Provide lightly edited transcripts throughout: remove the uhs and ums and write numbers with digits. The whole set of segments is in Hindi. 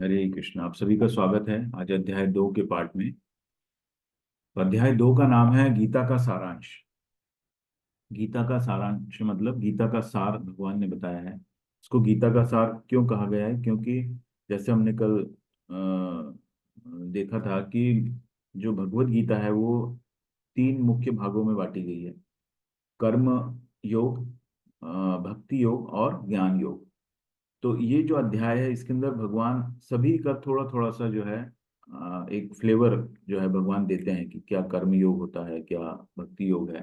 हरे कृष्ण। आप सभी का स्वागत है आज अध्याय 2 के पाठ में। तो अध्याय 2 का नाम है गीता का सारांश। गीता का सारांश मतलब गीता का सार भगवान ने बताया है। इसको गीता का सार क्यों कहा गया है? क्योंकि जैसे हमने कल देखा था कि जो भगवत गीता है वो 3 मुख्य भागों में बांटी गई है। कर्म योग, भक्ति योग और ज्ञान योग। तो ये जो अध्याय है इसके अंदर भगवान सभी का थोड़ा थोड़ा सा जो है एक फ्लेवर जो है भगवान देते हैं कि क्या कर्म योग होता है, क्या भक्ति योग है।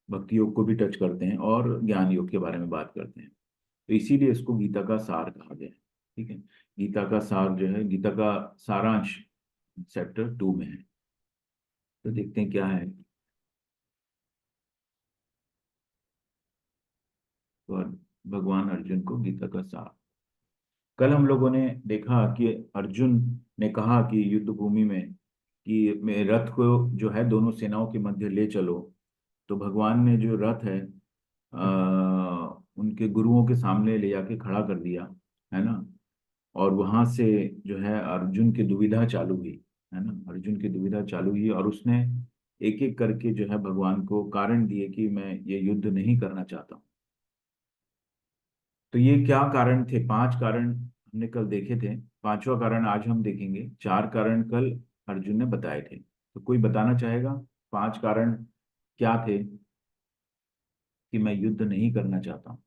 भक्ति योग को भी टच करते हैं और ज्ञान योग के बारे में बात करते हैं। तो इसीलिए इसको गीता का सार कहा गया है। ठीक है। गीता का सार जो है, गीता का सारांश चैप्टर 2 में है। तो देखते हैं क्या है। तो भगवान अर्जुन को गीता का सार। कल हम लोगों ने देखा कि अर्जुन ने कहा कि युद्ध भूमि में कि मैं रथ को जो है दोनों सेनाओं के मध्य ले चलो। तो भगवान ने जो रथ है उनके गुरुओं के सामने ले जाके खड़ा कर दिया, है ना। और वहां से जो है अर्जुन की दुविधा चालू हुई, है ना। अर्जुन की दुविधा चालू हुई और उसने एक एक करके जो है भगवान को कारण दिए कि मैं ये युद्ध नहीं करना चाहता हूँ। तो ये क्या कारण थे? 5 कारण हमने कल देखे थे। पांचवा कारण आज हम देखेंगे। 4 कारण कल अर्जुन ने बताए थे। तो कोई बताना चाहेगा 5 कारण क्या थे कि मैं युद्ध नहीं करना चाहता हूँ?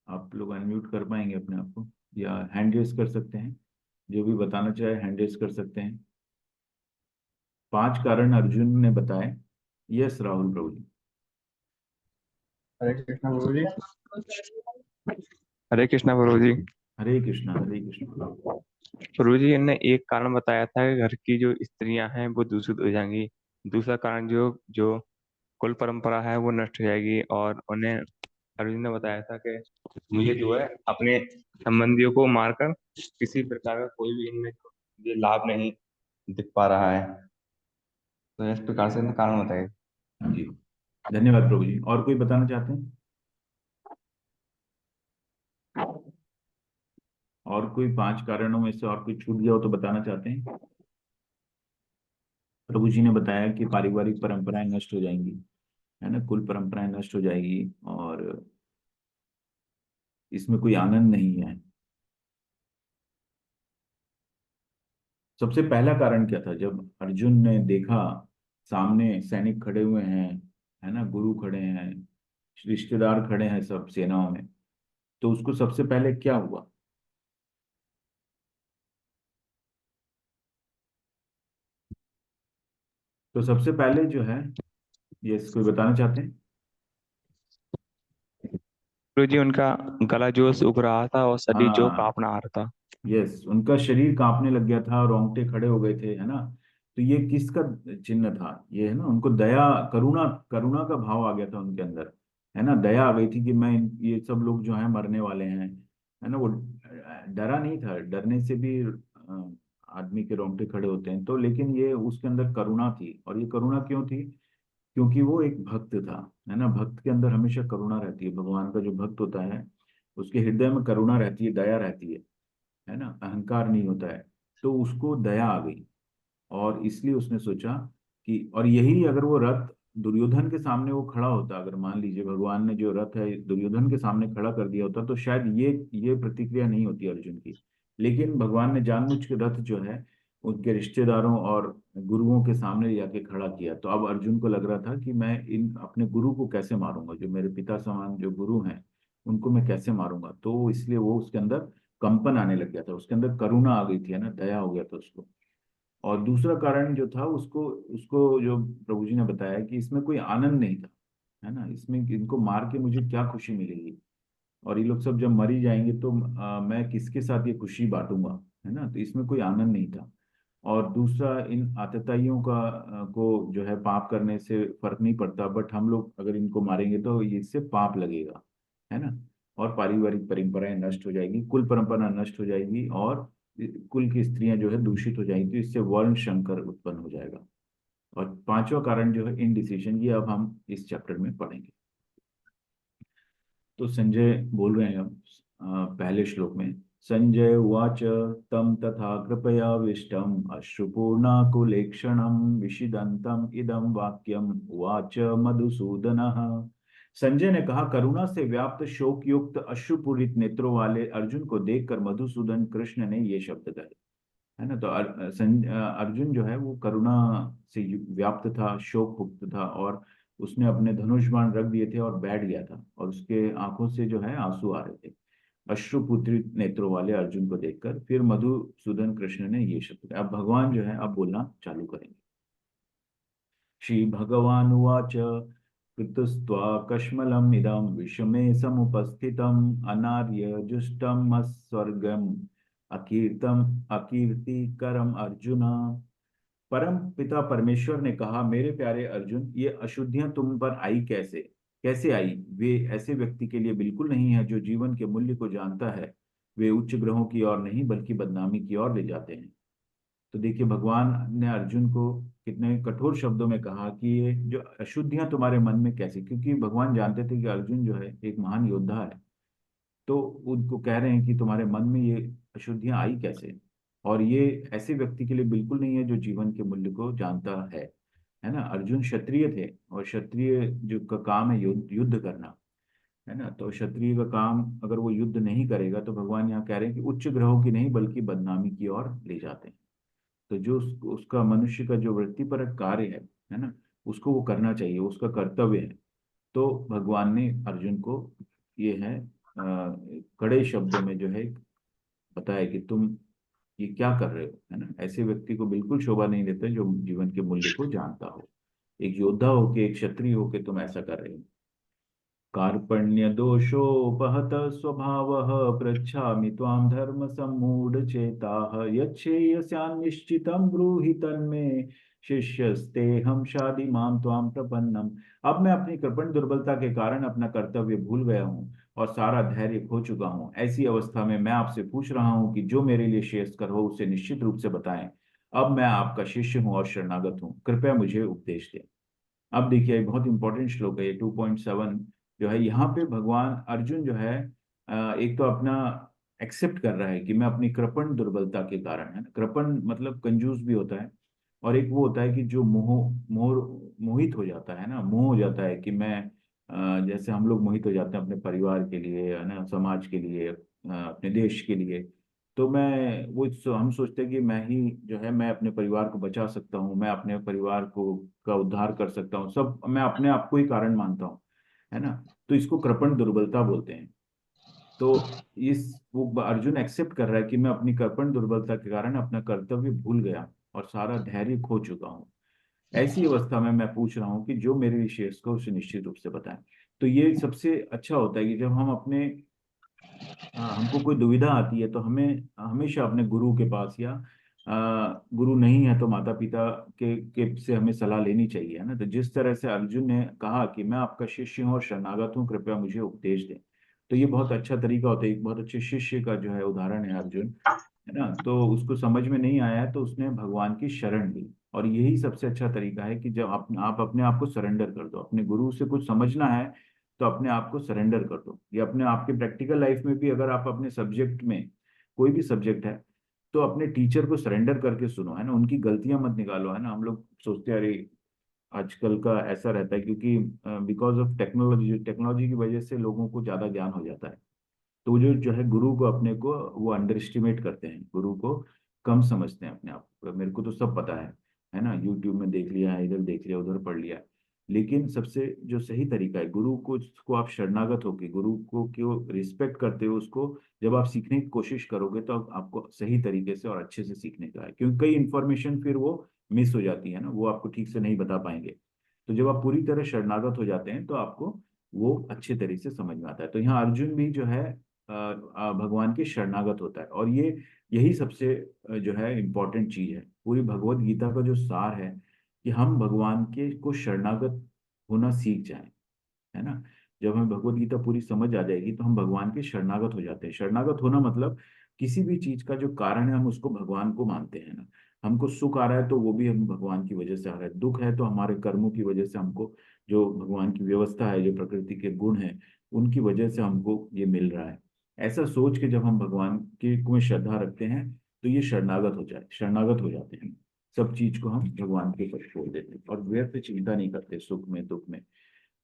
आप लोग अनम्यूट कर पाएंगे अपने आप को या हैंड रेस कर सकते हैं? जो भी बताना चाहे हैंड रेस कर सकते हैं। 5 कारण अर्जुन ने बताए। यस राहुल प्रभु जी। हरे कृष्णा गुरु जी। हरे कृष्णा गुरु जी। हरे कृष्णा हरे कृष्णा। गुरु जी ने एक कारण बताया था कि घर की जो स्त्रियां हैं वो दूषित हो जाएंगी। दूसरा कारण जो जो कुल परंपरा है वो नष्ट हो जाएगी। और उन्हें अर्जुन ने बताया था कि मुझे जो है अपने संबंधियों को मारकर किसी प्रकार का कोई भी इनमें ये लाभ नहीं दिख पा रहा है। तो इस प्रकार से इनका कारण बताए। जी, धन्यवाद प्रभु जी। और कोई बताना चाहते हैं? और कोई 5 कारणों में से और कोई छूट गया हो तो बताना चाहते हैं? प्रभु जी ने बताया कि पारिवारिक परंपराएं नष्ट हो जाएंगी, है ना। कुल परंपराएं नष्ट हो जाएगी और इसमें कोई आनंद नहीं है। सबसे पहला कारण क्या था? जब अर्जुन ने देखा सामने सैनिक खड़े हुए हैं, है ना, गुरु खड़े हैं, रिश्तेदार खड़े हैं सब सेनाओं में, तो उसको सबसे पहले क्या हुआ? तो सबसे पहले जो है, ये कोई बताना चाहते हैं? गुरु जी उनका गला जो सूख रहा था और शरीर जो हाँ, कांपना आ रहा था। यस, उनका शरीर कांपने लग गया था, रोंगटे खड़े हो गए थे, है ना। तो ये किसका चिन्ह था? ये है ना, उनको दया, करुणा, करुणा का भाव आ गया था उनके अंदर, है ना। दया आ गई थी कि मैं ये सब लोग जो है मरने वाले हैं, है ना। वो डरा नहीं था। डरने से भी आदमी के रोंगटे खड़े होते हैं। तो लेकिन ये उसके अंदर करुणा थी। और ये करुणा क्यों थी? क्योंकि वो एक भक्त था, है ना। भक्त के अंदर हमेशा करुणा रहती है। भगवान का जो भक्त होता है उसके हृदय में करुणा रहती है, दया रहती है ना। अहंकार नहीं होता है। तो उसको दया आ गई और इसलिए उसने सोचा कि, और यही अगर वो रथ दुर्योधन के सामने वो खड़ा होता, अगर मान लीजिए भगवान ने जो रथ है दुर्योधन के सामने खड़ा कर दिया होता, तो शायद ये प्रतिक्रिया नहीं होती अर्जुन की। लेकिन भगवान ने जानबूझ के रथ जो है उनके रिश्तेदारों और गुरुओं के सामने ले जाके खड़ा किया। तो अब अर्जुन को लग रहा था कि मैं इन अपने गुरु को कैसे मारूंगा, जो मेरे पिता समान जो गुरु हैं उनको मैं कैसे मारूंगा। तो इसलिए वो उसके अंदर कंपन आने लग गया था, उसके अंदर करुणा आ गई थी, है ना, दया हो गया था उसको। और दूसरा कारण जो था, उसको उसको जो प्रभु जी ने बताया कि इसमें कोई आनंद नहीं था, है ना। इसमें इनको मार के मुझे क्या खुशी मिलेगी? और ये लोग सब जब मरी जाएंगे तो मैं किसके साथ ये खुशी बांटूंगा, है ना। तो इसमें कोई आनंद नहीं था। और दूसरा, इन आतताइयों का को जो है पाप करने से फर्क नहीं पड़ता, बट हम लोग अगर इनको मारेंगे तो ये इससे पाप लगेगा, है ना। और पारिवारिक परंपराएं नष्ट हो जाएगी, कुल परंपरा नष्ट हो जाएगी और कुल की स्त्रियां जो है दूषित हो जाएंगी। तो इससे वर्ण संकर उत्पन्न हो जाएगा। और पांचवा कारण जो है इनडिसिशन, ये अब हम इस चैप्टर में पढ़ेंगे। तो संजय बोल रहे हैं अब पहले श्लोक में, संजय उवाच तम तथा कृपयाविष्टम अश्रुपूर्णाकुलेक्षणं विषिदन्तम् इदं वाक्यम उवाच मधुसूदनः। संजय ने कहा, करुणा से व्याप्त शोक युक्त अश्रुपूरित नेत्रों वाले अर्जुन को देखकर मधुसूदन कृष्ण ने ये शब्द कहे। है ना। तो अर्जुन जो है वो करुणा से व्याप्त था, शोक मुक्त था, और उसने अपने धनुष बाण रख दिए थे और बैठ गया था, और उसके आंखों से जो है आंसू आ रहे थे अश्रुपुत्रित नेत्रों वाले अर्जुन को देखकर। फिर मधुसूदन कृष्ण ने ये शब्द कहा। अब भगवान जो है अब बोलना चालू करेंगे। श्री भगवान उवाच कृतस्त्वा कश्मलम् इदं विषमे समुपस्थितम् अनार्य जुष्टम् अस्वर्गम् अकीर्तम अकीर्तिकरम अर्जुन। परम पिता परमेश्वर ने कहा, मेरे प्यारे अर्जुन, ये अशुद्धियां तुम पर आई कैसे? कैसे आई? वे ऐसे व्यक्ति के लिए बिल्कुल नहीं है जो जीवन के मूल्य को जानता है। वे उच्च ग्रहों की ओर नहीं बल्कि बदनामी की ओर ले जाते हैं। तो देखिए, भगवान ने अर्जुन को कितने कठोर शब्दों में कहा कि ये जो अशुद्धियां तुम्हारे मन में कैसे, क्योंकि भगवान जानते थे कि अर्जुन जो है एक महान योद्धा है। तो उनको कह रहे हैं कि तुम्हारे मन में ये अशुद्धियां आई कैसे? और ये ऐसे व्यक्ति के लिए बिल्कुल नहीं है जो जीवन के मूल्य को जानता है ना। अर्जुन क्षत्रिय थे, और क्षत्रिय जो का काम है युद्ध युद्ध करना, है ना। तो क्षत्रिय का काम अगर वो युद्ध नहीं करेगा, तो भगवान यहाँ कह रहे हैं कि उच्च ग्रहों की नहीं बल्कि बदनामी की ओर ले जाते हैं। तो जो उसका मनुष्य का जो वृत्तिपरक कार्य है ना, उसको वो करना चाहिए, उसका कर्तव्य है। तो भगवान ने अर्जुन को ये है कड़े शब्दों में जो है बताया कि तुम ये क्या कर रहे हो, है ना। ऐसे व्यक्ति को बिल्कुल शोभा नहीं देता जो जीवन के मूल्य को जानता हो। एक योद्धा होके, एक क्षत्रिय होके तुम ऐसा कर रहे हो। कार्पण्यदोषोपहत स्वभावः पृच्छामि त्वां धर्मसम्मूढचेताः यच्छ्रेयस्यान्निश्चितं ब्रूहि तन्मे शिष्यस्तेऽहं शाधिमां त्वां प्रपन्नम। अब मैं अपनी कृपण दुर्बलता के कारण अपना कर्तव्य भूल गया हूँ और सारा धैर्य खो चुका हूँ। ऐसी अवस्था में मैं आपसे पूछ रहा हूँ कि जो मेरे लिए श्रेयस्कर हो उसे निश्चित रूप से बताएं। अब मैं आपका शिष्य हूँ और शरणागत हूँ, कृपया मुझे उपदेश दें। अब देखिए, बहुत इंपॉर्टेंट श्लोक है ये 2.7 जो है। यहाँ पे भगवान अर्जुन जो है एक तो अपना एक्सेप्ट कर रहा है कि मैं अपनी कृपण दुर्बलता के कारण, है ना। कृपण मतलब कंजूस भी होता है, और एक वो होता है कि जो मोहित हो जाता है ना, मोह हो जाता है कि मैं जैसे हम लोग मोहित हो जाते हैं अपने परिवार के लिए, है ना, समाज के लिए, अपने देश के लिए। तो मैं हम सोचते हैं कि मैं ही जो है, मैं अपने परिवार को बचा सकता हूँ, मैं अपने परिवार को का उद्धार कर सकता हूँ, सब मैं अपने आप को ही कारण मानता हूँ, है ना। तो इसको कृपण दुर्बलता बोलते हैं। तो इस वो अर्जुन एक्सेप्ट कर रहा है कि मैं अपनी कृपण दुर्बलता के कारण अपना कर्तव्य भूल गया और सारा धैर्य खो चुका हूँ। ऐसी अवस्था में मैं पूछ रहा हूँ कि जो मेरे विशेष को उसे निश्चित रूप से बताएं। तो ये सबसे अच्छा होता है कि जब हम अपने हमको कोई दुविधा आती है तो हमें हमेशा अपने गुरु के पास, या गुरु नहीं है तो माता पिता के से हमें सलाह लेनी चाहिए, है ना। तो जिस तरह से अर्जुन ने कहा कि मैं आपका शिष्य हूँ और शरणागत हूँ, कृपया मुझे उपदेश दें। तो ये बहुत अच्छा तरीका होता है, एक बहुत अच्छे शिष्य का जो है उदाहरण है अर्जुन, है ना। तो उसको समझ में नहीं आया तो उसने भगवान की शरण ली, और यही सबसे अच्छा तरीका है कि जब आप अपने आप को सरेंडर कर दो। अपने गुरु से कुछ समझना है तो अपने आप को सरेंडर कर दो। या अपने आपके प्रैक्टिकल लाइफ में भी अगर आप अपने सब्जेक्ट में, कोई भी सब्जेक्ट है, तो अपने टीचर को सरेंडर करके सुनो, है ना। उनकी गलतियां मत निकालो, है ना। हम लोग सोचते हैं अरे आजकल का ऐसा रहता है क्योंकि बिकॉज ऑफ टेक्नोलॉजी टेक्नोलॉजी की वजह से लोगों को ज्यादा ज्ञान हो जाता है। तो जो है गुरु को अपने को वो अंडर एस्टिमेट करते हैं, गुरु को कम समझते हैं अपने आप को। मेरे को तो सब पता है ना, यूट्यूब में देख लिया, इधर देख लिया, उधर पढ़ लिया। लेकिन सबसे जो सही तरीका है, गुरु को आप शरणागत होके गुरु को क्यों रिस्पेक्ट करते हो, उसको जब आप सीखने की कोशिश करोगे तो आपको सही तरीके से और अच्छे से सीखने का है, क्योंकि कई इंफॉर्मेशन फिर वो मिस हो जाती है ना, वो आपको ठीक से नहीं बता पाएंगे। तो जब आप पूरी तरह शरणागत हो जाते हैं तो आपको वो अच्छे तरीके से समझ में आता है। तो यहाँ अर्जुन भी जो है भगवान के शरणागत होता है, और ये यही सबसे जो है इम्पोर्टेंट चीज है। पूरी भगवत गीता का जो सार है कि हम भगवान के को शरणागत होना सीख जाएं, है ना। जब हमें भगवत गीता पूरी समझ आ जाएगी तो हम भगवान के शरणागत हो जाते हैं। शरणागत होना मतलब किसी भी चीज का जो कारण है हम उसको भगवान को मानते हैं ना। हमको सुख आ रहा है तो वो भी हम भगवान की वजह से आ रहा है, दुख है तो हमारे कर्मों की वजह से हमको जो भगवान की व्यवस्था है, जो प्रकृति के गुण हैं, उनकी वजह से हमको ये मिल रहा है। ऐसा सोच के जब हम भगवान के में श्रद्धा रखते हैं, तो ये शरणागत हो जाते हैं। सब चीज को हम भगवान के ऊपर छोड़ देते हैं और व्यर्थ चिंता नहीं करते सुख में दुख में।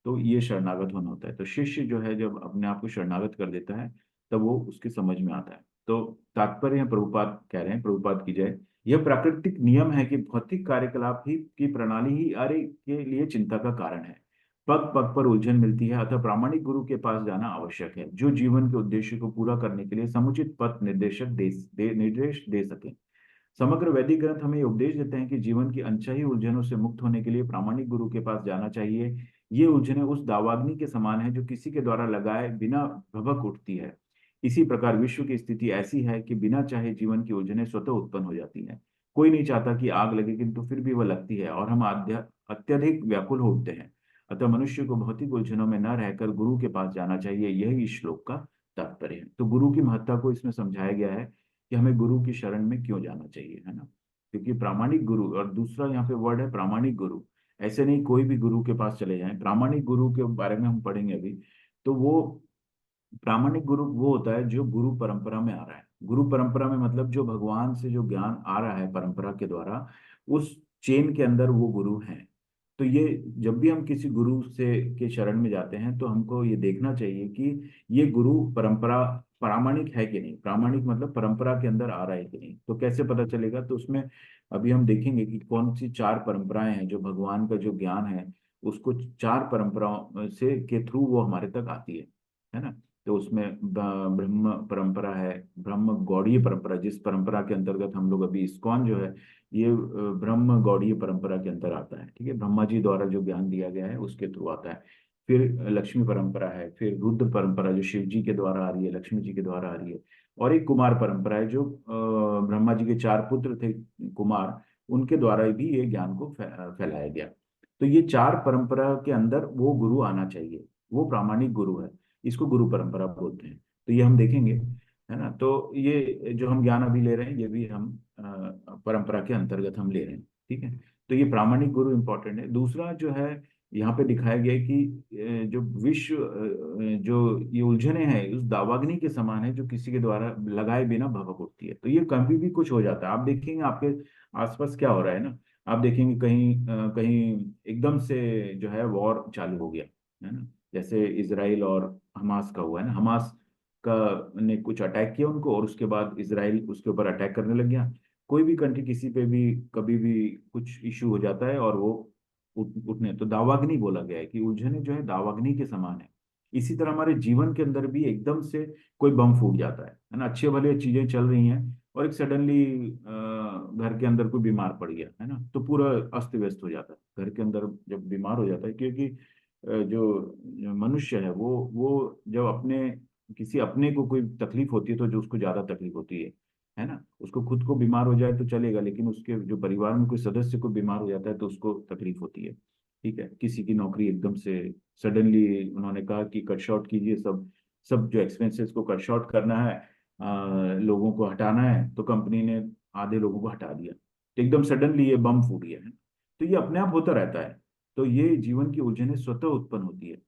तो ये शरणागत होना होता है। तो शिष्य जो है जब अपने आप को शरणागत कर देता है, तब वो उसके समझ में आता है। तो तात्पर्य है, प्रभुपाद कह रहे हैं, प्रभुपाद की जय, यह प्राकृतिक नियम है कि भौतिक कार्यकलाप ही की प्रणाली ही आर्य के लिए चिंता का कारण है। पग पग पर उलझन मिलती है, अतः प्रामाणिक गुरु के पास जाना आवश्यक है, जो जीवन के उद्देश्य को पूरा करने के लिए समुचित पथ निर्देश दे सके। समग्र वैदिक ग्रंथ हमें उपदेश देते हैं कि जीवन की अनचाही उलझनों से मुक्त होने के लिए प्रामाणिक गुरु के पास जाना चाहिए। ये उलझनें उस दावाग्नि के समान है जो किसी के द्वारा लगाए बिना भभक उठती है। इसी प्रकार विश्व की स्थिति ऐसी है कि बिना चाहे जीवन की उलझनें स्वतः उत्पन्न हो जाती हैं। कोई नहीं चाहता कि आग लगे, किंतु फिर भी वह लगती है और हम अत्यधिक व्याकुल हो उठते हैं। अतः मनुष्य को भौतिक उलझनों में न रहकर गुरु के पास जाना चाहिए, यही इस श्लोक का तात्पर्य है। तो गुरु की महत्ता को इसमें समझाया गया है कि हमें गुरु की शरण में क्यों जाना चाहिए, है ना। क्योंकि प्रामाणिक गुरु, और दूसरा यहाँ पे वर्ड है प्रामाणिक गुरु। ऐसे नहीं कोई भी गुरु के पास चले जाएं। प्रामाणिक गुरु के बारे में हम पढ़ेंगे अभी। तो वो प्रामाणिक गुरु वो होता है जो गुरु परंपरा में आ रहा है। गुरु परंपरा में मतलब जो भगवान से जो ज्ञान आ रहा है परंपरा के द्वारा, उस चेन के अंदर वो गुरु हैं। तो ये जब भी हम किसी गुरु से के शरण में जाते हैं, तो हमको ये देखना चाहिए कि ये गुरु परंपरा प्रामाणिक है कि नहीं। प्रामाणिक मतलब परंपरा के अंदर आ रहा है कि नहीं। तो कैसे पता चलेगा? तो उसमें अभी हम देखेंगे कि कौन सी चार परंपराएं हैं जो भगवान का जो ज्ञान है, उसको चार परंपराओं से के थ्रू वो हमारे तक आती है ना। तो उसमें ब्रह्म परंपरा है, ब्रह्म गौड़ीय परंपरा, जिस परंपरा के अंतर्गत हम लोग अभी इस्कॉन जो है, ये ब्रह्म गौड़ीय परंपरा के अंदर आता है। ठीक है, ब्रह्मा जी द्वारा जो ज्ञान दिया गया है उसके थ्रू आता है। फिर लक्ष्मी परंपरा है, फिर रुद्र परंपरा जो शिव जी के द्वारा आ रही है, लक्ष्मी जी के द्वारा आ रही है। और एक कुमार परंपरा है जो ब्रह्मा जी के चार पुत्र थे कुमार, उनके द्वारा भी ये ज्ञान को फैलाया गया। तो ये चार परंपरा के अंदर वो गुरु आना चाहिए, वो प्रामाणिक गुरु है। इसको गुरु परंपरा बोलते हैं। तो ये हम देखेंगे, है ना। तो ये जो हम ज्ञान अभी ले रहे हैं, ये भी हम परंपरा के अंतर्गत हम ले रहे हैं। ठीक है। तो ये प्रामाणिक गुरु इंपॉर्टेंट है। दूसरा जो है, यहाँ पे दिखाया गया है कि जो विश्व जो ये उलझने हैं उस दावाग्नि के समान है जो किसी के द्वारा लगाए बिना भभक उठती है। तो ये कभी भी कुछ हो जाता है। आप देखेंगे आपके आसपास क्या हो रहा है ना। आप देखेंगे कहीं कहीं एकदम से जो है वॉर चालू हो गया, है ना। जैसे इसराइल और हमास का हुआ है ना। हमास का ने कुछ अटैक किया उनको, और उसके बाद इसराइल उसके ऊपर अटैक करने लग गया। कोई भी कंट्री किसी पे भी कभी भी कुछ इशू हो जाता है और वो उठने, तो दावाग्नि बोला गया है कि उलझने जो है दावाग्नि के समान है। इसी तरह हमारे जीवन के अंदर भी एकदम से कोई बम फूट जाता है ना। अच्छे भले चीजें चल रही हैं और एक सडनली घर के अंदर कोई बीमार पड़ गया, है ना, तो पूरा अस्त व्यस्त हो जाता है घर के अंदर जब बीमार हो जाता है। क्योंकि जो मनुष्य है वो जब अपने किसी अपने को कोई तकलीफ होती है तो जो उसको ज्यादा तकलीफ होती है ना। उसको खुद को बीमार हो जाए तो चलेगा, लेकिन उसके जो परिवार में कोई सदस्य को बीमार हो जाता है तो उसको तकलीफ होती है। ठीक है, किसी की नौकरी एकदम से सडनली उन्होंने कहा कि कट शॉर्ट कीजिए, सब सब जो एक्सपेंसेस को कट शॉर्ट करना है, लोगों को हटाना है, तो कंपनी ने आधे लोगों को हटा दिया। तो एकदम सडनली ये बम फूट गया है। तो ये अपने आप होता रहता है। तो ये जीवन की उलझनें स्वतः उत्पन्न होती है।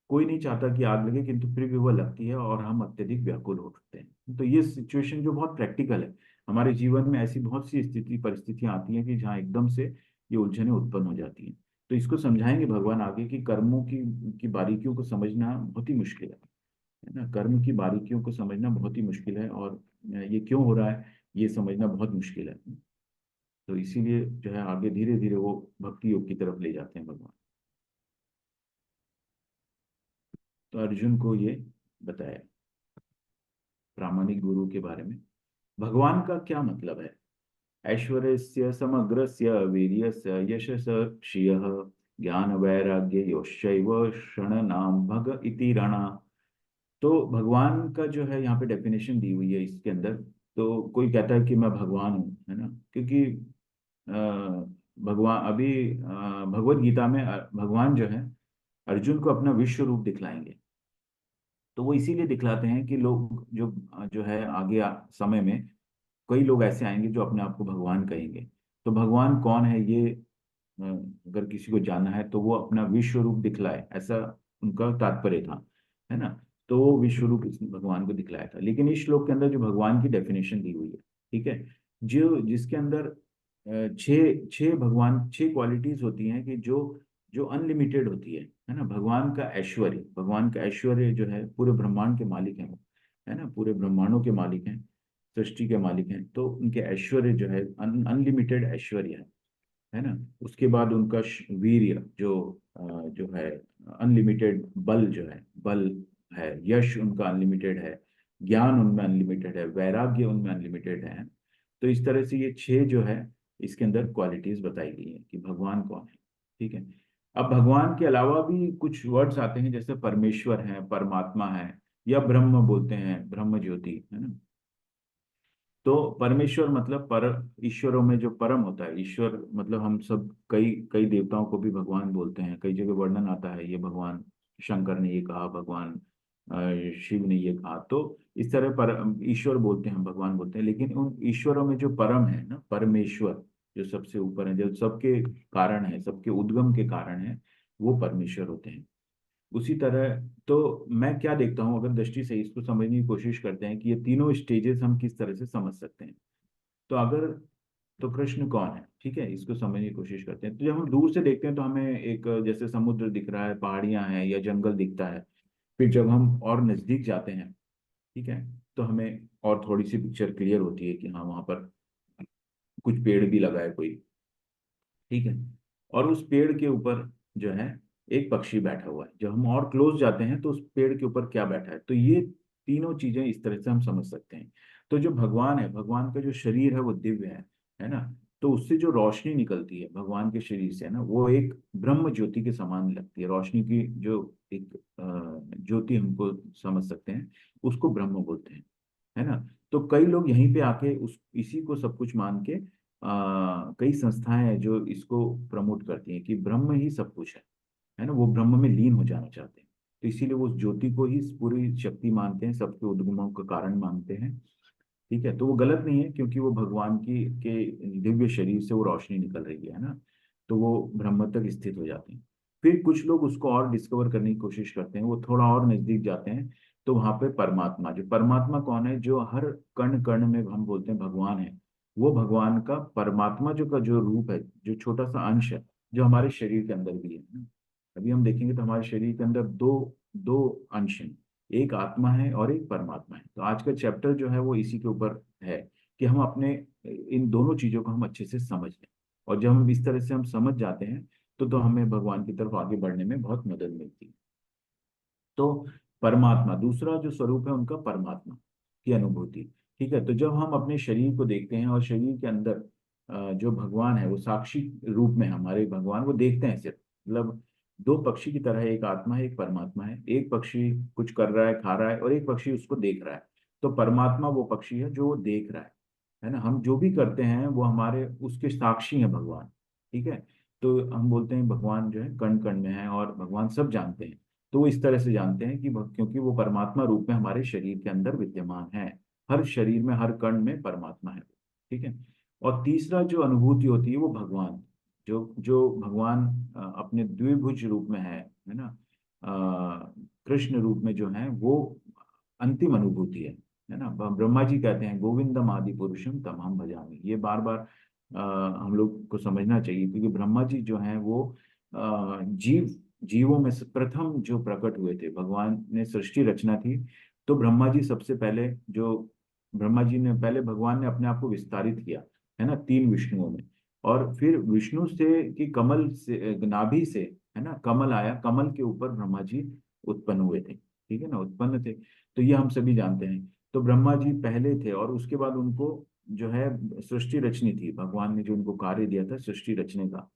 कोई नहीं चाहता कि आग लगे, किंतु फिर भी वह लगती है और हम अत्यधिक व्याकुल हो उठते हैं। तो ये सिचुएशन जो बहुत प्रैक्टिकल है, हमारे जीवन में ऐसी बहुत सी स्थिति परिस्थितियां आती हैं कि जहाँ एकदम से ये उलझनें उत्पन्न हो जाती हैं। तो इसको समझाएंगे भगवान आगे कि कर्मों की बारीकियों को समझना बहुत ही मुश्किल है ना। कर्म की बारीकियों को समझना बहुत ही मुश्किल है, और ये क्यों हो रहा है ये समझना बहुत मुश्किल है। तो इसीलिए जो है आगे धीरे धीरे वो भक्ति योग की तरफ ले जाते हैं भगवान। तो अर्जुन को ये बताया प्रामाणिक गुरु के बारे में। भगवान का क्या मतलब है? ऐश्वर्यस्य समग्रस्य वीर्यस्य यशस्य श्रियः ज्ञान वैराग्य योश्चैव षणनाम भग इति रणा। तो भगवान का जो है यहाँ पे डेफिनेशन दी हुई है इसके अंदर। तो कोई कहता है कि मैं भगवान हूँ, है ना, क्योंकि अ, भगवान अभी भगवत गीता में भगवान जो है अर्जुन को अपना विश्व रूप दिखलाएंगे। तो वो इसीलिए दिखलाते हैं कि लोग जो जो है आगे समय में कई लोग ऐसे आएंगे जो अपने आप को भगवान कहेंगे। तो भगवान कौन है, ये अगर किसी को जानना है तो वो अपना विश्व रूप दिखलाए, ऐसा उनका तात्पर्य था, है ना। तो वो विश्व रूप भगवान को दिखलाया था। लेकिन इस श्लोक के अंदर जो भगवान की डेफिनेशन दी हुई है, ठीक है, जो जिसके अंदर छह छह भगवान, छह क्वालिटीज होती हैं कि जो जो अनलिमिटेड होती है ना। भगवान का ऐश्वर्य जो है, पूरे ब्रह्मांड के मालिक हैं वो, है ना, पूरे ब्रह्मांडों के मालिक हैं, सृष्टि के मालिक हैं। तो उनके ऐश्वर्य जो है अनलिमिटेड ऐश्वर्य है ना। उसके बाद उनका वीर्य जो है अनलिमिटेड, बल जो है, बल है, यश उनका अनलिमिटेड है, ज्ञान उनमें अनलिमिटेड है, वैराग्य उनमें अनलिमिटेड है। तो इस तरह से ये छह जो है इसके अंदर क्वालिटीज बताई गई है कि भगवान कौन है, ठीक है। अब भगवान के अलावा भी कुछ वर्ड्स आते हैं, जैसे परमेश्वर है, परमात्मा है, या ब्रह्म बोलते हैं, ब्रह्म ज्योति, है ना। तो परमेश्वर मतलब पर, ईश्वरों में जो परम होता है, ईश्वर मतलब हम सब कई कई देवताओं को भी भगवान बोलते हैं। कई जगह वर्णन आता है, ये भगवान शंकर ने ये कहा, भगवान शिव ने ये कहा। तो इस तरह पर ईश्वर बोलते हैं, भगवान बोलते हैं। लेकिन उन ईश्वरों में जो परम है ना, परमेश्वर, जो सबसे ऊपर है, जो सबके कारण है, सबके उद्गम के कारण है, वो परमेश्वर होते हैं। उसी तरह तो मैं क्या देखता हूँ, अगर दृष्टि से इसको समझने की कोशिश करते हैं कि ये तीनों स्टेजेस हम किस तरह से समझ सकते हैं। तो अगर, तो कृष्ण कौन है, ठीक है, इसको समझने की कोशिश करते हैं। तो जब हम दूर से देखते हैं तो हमें एक जैसे समुद्र दिख रहा है, पहाड़ियां हैं, या जंगल दिखता है। फिर जब हम और नजदीक जाते हैं, ठीक है, तो हमें और थोड़ी सी पिक्चर क्लियर होती है कि हाँ, वहां पर कुछ पेड़ भी लगा है कोई, ठीक है। और उस पेड़ के ऊपर जो है एक पक्षी बैठा हुआ है। जब हम और क्लोज जाते हैं तो उस पेड़ के ऊपर क्या बैठा है, तो ये तीनों चीजें इस तरह से हम समझ सकते हैं। तो जो भगवान है, भगवान का जो शरीर है वो दिव्य है ना। तो उससे जो रोशनी निकलती है भगवान के शरीर से, है ना, वो एक ब्रह्म ज्योति के समान लगती है। रोशनी की जो एक ज्योति हमको समझ सकते हैं, उसको ब्रह्म बोलते हैं, है ना। तो कई लोग यहीं पे आके उस इसी को सब कुछ मान के कई संस्थाएं हैं जो इसको प्रमोट करती हैं कि ब्रह्म ही सब कुछ है ना। वो ब्रह्म में लीन हो जाना चाहते हैं। तो इसीलिए वो उस ज्योति को ही पूरी शक्ति मानते हैं, सबके उद्गमों का कारण मानते हैं, ठीक है। तो वो गलत नहीं है, क्योंकि वो भगवान की के दिव्य शरीर से वो रोशनी निकल रही है ना। तो वो ब्रह्म तक स्थित हो जाते हैं। फिर कुछ लोग उसको और डिस्कवर करने की कोशिश करते हैं, वो थोड़ा और नजदीक जाते हैं। तो वहां पे परमात्मा, जो परमात्मा कौन है, जो हर कण कण में हम बोलते हैं भगवान है, वो भगवान का परमात्मा जो का जो रूप है, जो छोटा सा अंश है, जो हमारे शरीर के अंदर भी है ना। अभी हम देखेंगे तो हमारे शरीर के अंदर दो दो अंश हैं, एक आत्मा है और एक परमात्मा है। तो आज का चैप्टर जो है वो इसी के ऊपर है कि हम अपने इन दोनों चीजों को हम अच्छे से समझ लें। और जब हम इस तरह से हम समझ जाते हैं तो हमें भगवान की तरफ आगे बढ़ने में बहुत मदद मिलती है। तो परमात्मा, दूसरा जो स्वरूप है उनका, परमात्मा की अनुभूति, ठीक है। तो जब हम अपने शरीर को देखते हैं और शरीर के अंदर जो भगवान है वो साक्षी रूप में, हमारे भगवान वो देखते हैं सिर्फ, मतलब दो पक्षी की तरह, एक आत्मा है, एक परमात्मा है। एक पक्षी कुछ कर रहा है, खा रहा है, और एक पक्षी उसको देख रहा है। तो परमात्मा वो पक्षी है जो वो देख रहा है ना। हम जो भी करते हैं वो हमारे उसके साक्षी हैं भगवान, ठीक है। तो हम बोलते हैं भगवान जो है कण कण में है, और भगवान सब जानते हैं। तो वो इस तरह से जानते हैं कि क्योंकि वो परमात्मा रूप में हमारे शरीर के अंदर विद्यमान है। हर शरीर में, हर कण में परमात्मा है, ठीक है। और तीसरा जो अनुभूति होती है वो भगवान, जो जो भगवान अपने द्विभुज रूप में है ना, कृष्ण रूप में जो है वो अंतिम अनुभूति है ना। ब्रह्मा जी कहते हैं गोविंदम आदि पुरुषम तमहम भजामि। ये बार बार हम लोग को समझना चाहिए, क्योंकि ब्रह्मा जी जो हैं वो जीवों में से प्रथम जो प्रकट हुए थे। भगवान ने सृष्टि रचना थी, तो ब्रह्मा जी सबसे पहले जो, ब्रह्मा जी ने पहले, भगवान ने अपने आप को विस्तारित किया, है ना, तीन विष्णुओं में। और फिर विष्णु से कि कमल से, नाभि से, है ना, कमल आया, कमल के ऊपर ब्रह्मा जी उत्पन्न हुए थे, ठीक है ना, उत्पन्न थे। तो ये हम सभी जानते हैं। तो ब्रह्मा जी पहले थे, और उसके बाद उनको जो है सृष्टि रचनी थी। भगवान ने जो उनको कार्य दिया था सृष्टि रचने का।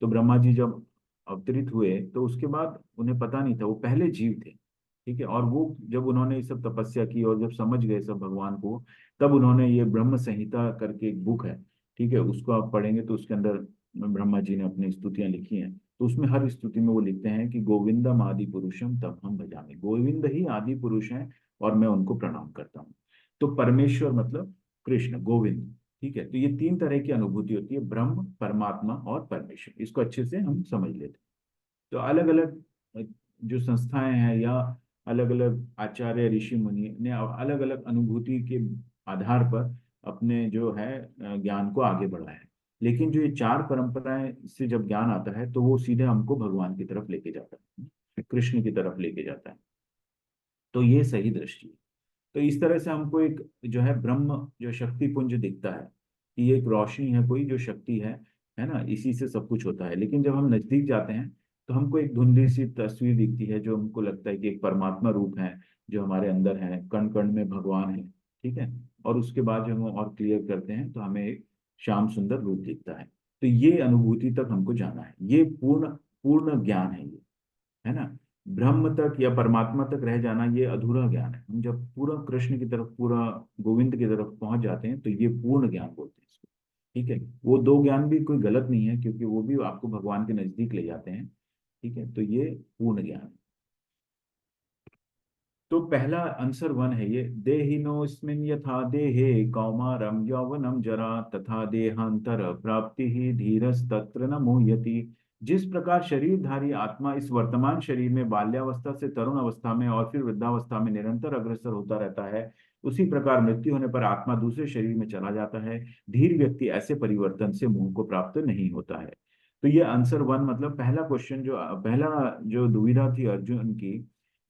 तो ब्रह्मा जी जब अवतरित हुए तो उसके बाद उन्हें पता नहीं था, वो पहले जीव थे, ठीक है। और वो जब उन्होंने ये सब तपस्या की और जब समझ गए सब भगवान को, तब उन्होंने ये ब्रह्म संहिता करके एक बुक है, ठीक है, उसको आप पढ़ेंगे तो उसके अंदर ब्रह्मा जी ने अपनी स्तुतियां लिखी हैं। तो उसमें हर स्तुति में वो लिखते हैं कि गोविंदम आदि पुरुषम तब हम भजामि। गोविंद ही आदि पुरुष हैं और मैं उनको प्रणाम करता हूँ। तो परमेश्वर मतलब कृष्ण, गोविंद, ठीक है, तो ये तीन तरह की अनुभूति होती है, ब्रह्म, परमात्मा और परमेश्वर। इसको अच्छे से हम समझ लेते हैं। तो अलग अलग जो संस्थाएं हैं या अलग अलग आचार्य ऋषि मुनि ने अलग अलग अनुभूति के आधार पर अपने जो है ज्ञान को आगे बढ़ाया है। लेकिन जो ये चार परंपराएं से जब ज्ञान आता है तो वो सीधे हमको भगवान की तरफ लेके जाता है, कृष्ण की तरफ लेके जाता है। तो ये सही दृष्टि है। तो इस तरह से हमको एक जो है ब्रह्म जो शक्ति पुंज दिखता है कि ये एक रोशनी है, कोई जो शक्ति है ना, इसी से सब कुछ होता है। लेकिन जब हम नजदीक जाते हैं तो हमको एक धुंधली सी तस्वीर दिखती है, जो हमको लगता है कि एक परमात्मा रूप है जो हमारे अंदर है, कण कण में भगवान है। ठीक है। और उसके बाद जब हम और क्लियर करते हैं तो हमें एक श्याम सुंदर रूप दिखता है। तो ये अनुभूति तक हमको जाना है, ये पूर्ण पूर्ण ज्ञान है ये, है ना। ब्रह्म तक या परमात्मा तक रह जाना ये अधूरा ज्ञान है। हम जब पूरा कृष्ण की तरफ, पूरा गोविंद की तरफ पहुंच जाते हैं तो ये पूर्ण ज्ञान बोलते हैं इसको। ठीक है। वो दो ज्ञान भी कोई गलत नहीं है, क्योंकि वो भी आपको भगवान के नजदीक ले जाते हैं। ठीक है, तो ये पूर्ण ज्ञान है। तो पहला आंसर वन है ये, देहिनोस्मिन यथा देहे कौमारम यौवनम जरा तथा देहांतर प्राप्ति ही धीरस तत्र न मुह्यति। जिस प्रकार शरीरधारी आत्मा इस वर्तमान शरीर में बाल्यावस्था से तरुण अवस्था में और फिर वृद्धावस्था में निरंतर अग्रसर होता रहता है, उसी प्रकार मृत्यु होने पर आत्मा दूसरे शरीर में चला जाता है। धीर व्यक्ति ऐसे परिवर्तन से मोह को प्राप्त नहीं होता है। तो ये आंसर वन, मतलब पहला क्वेश्चन, जो पहला जो दुविधा थी अर्जुन की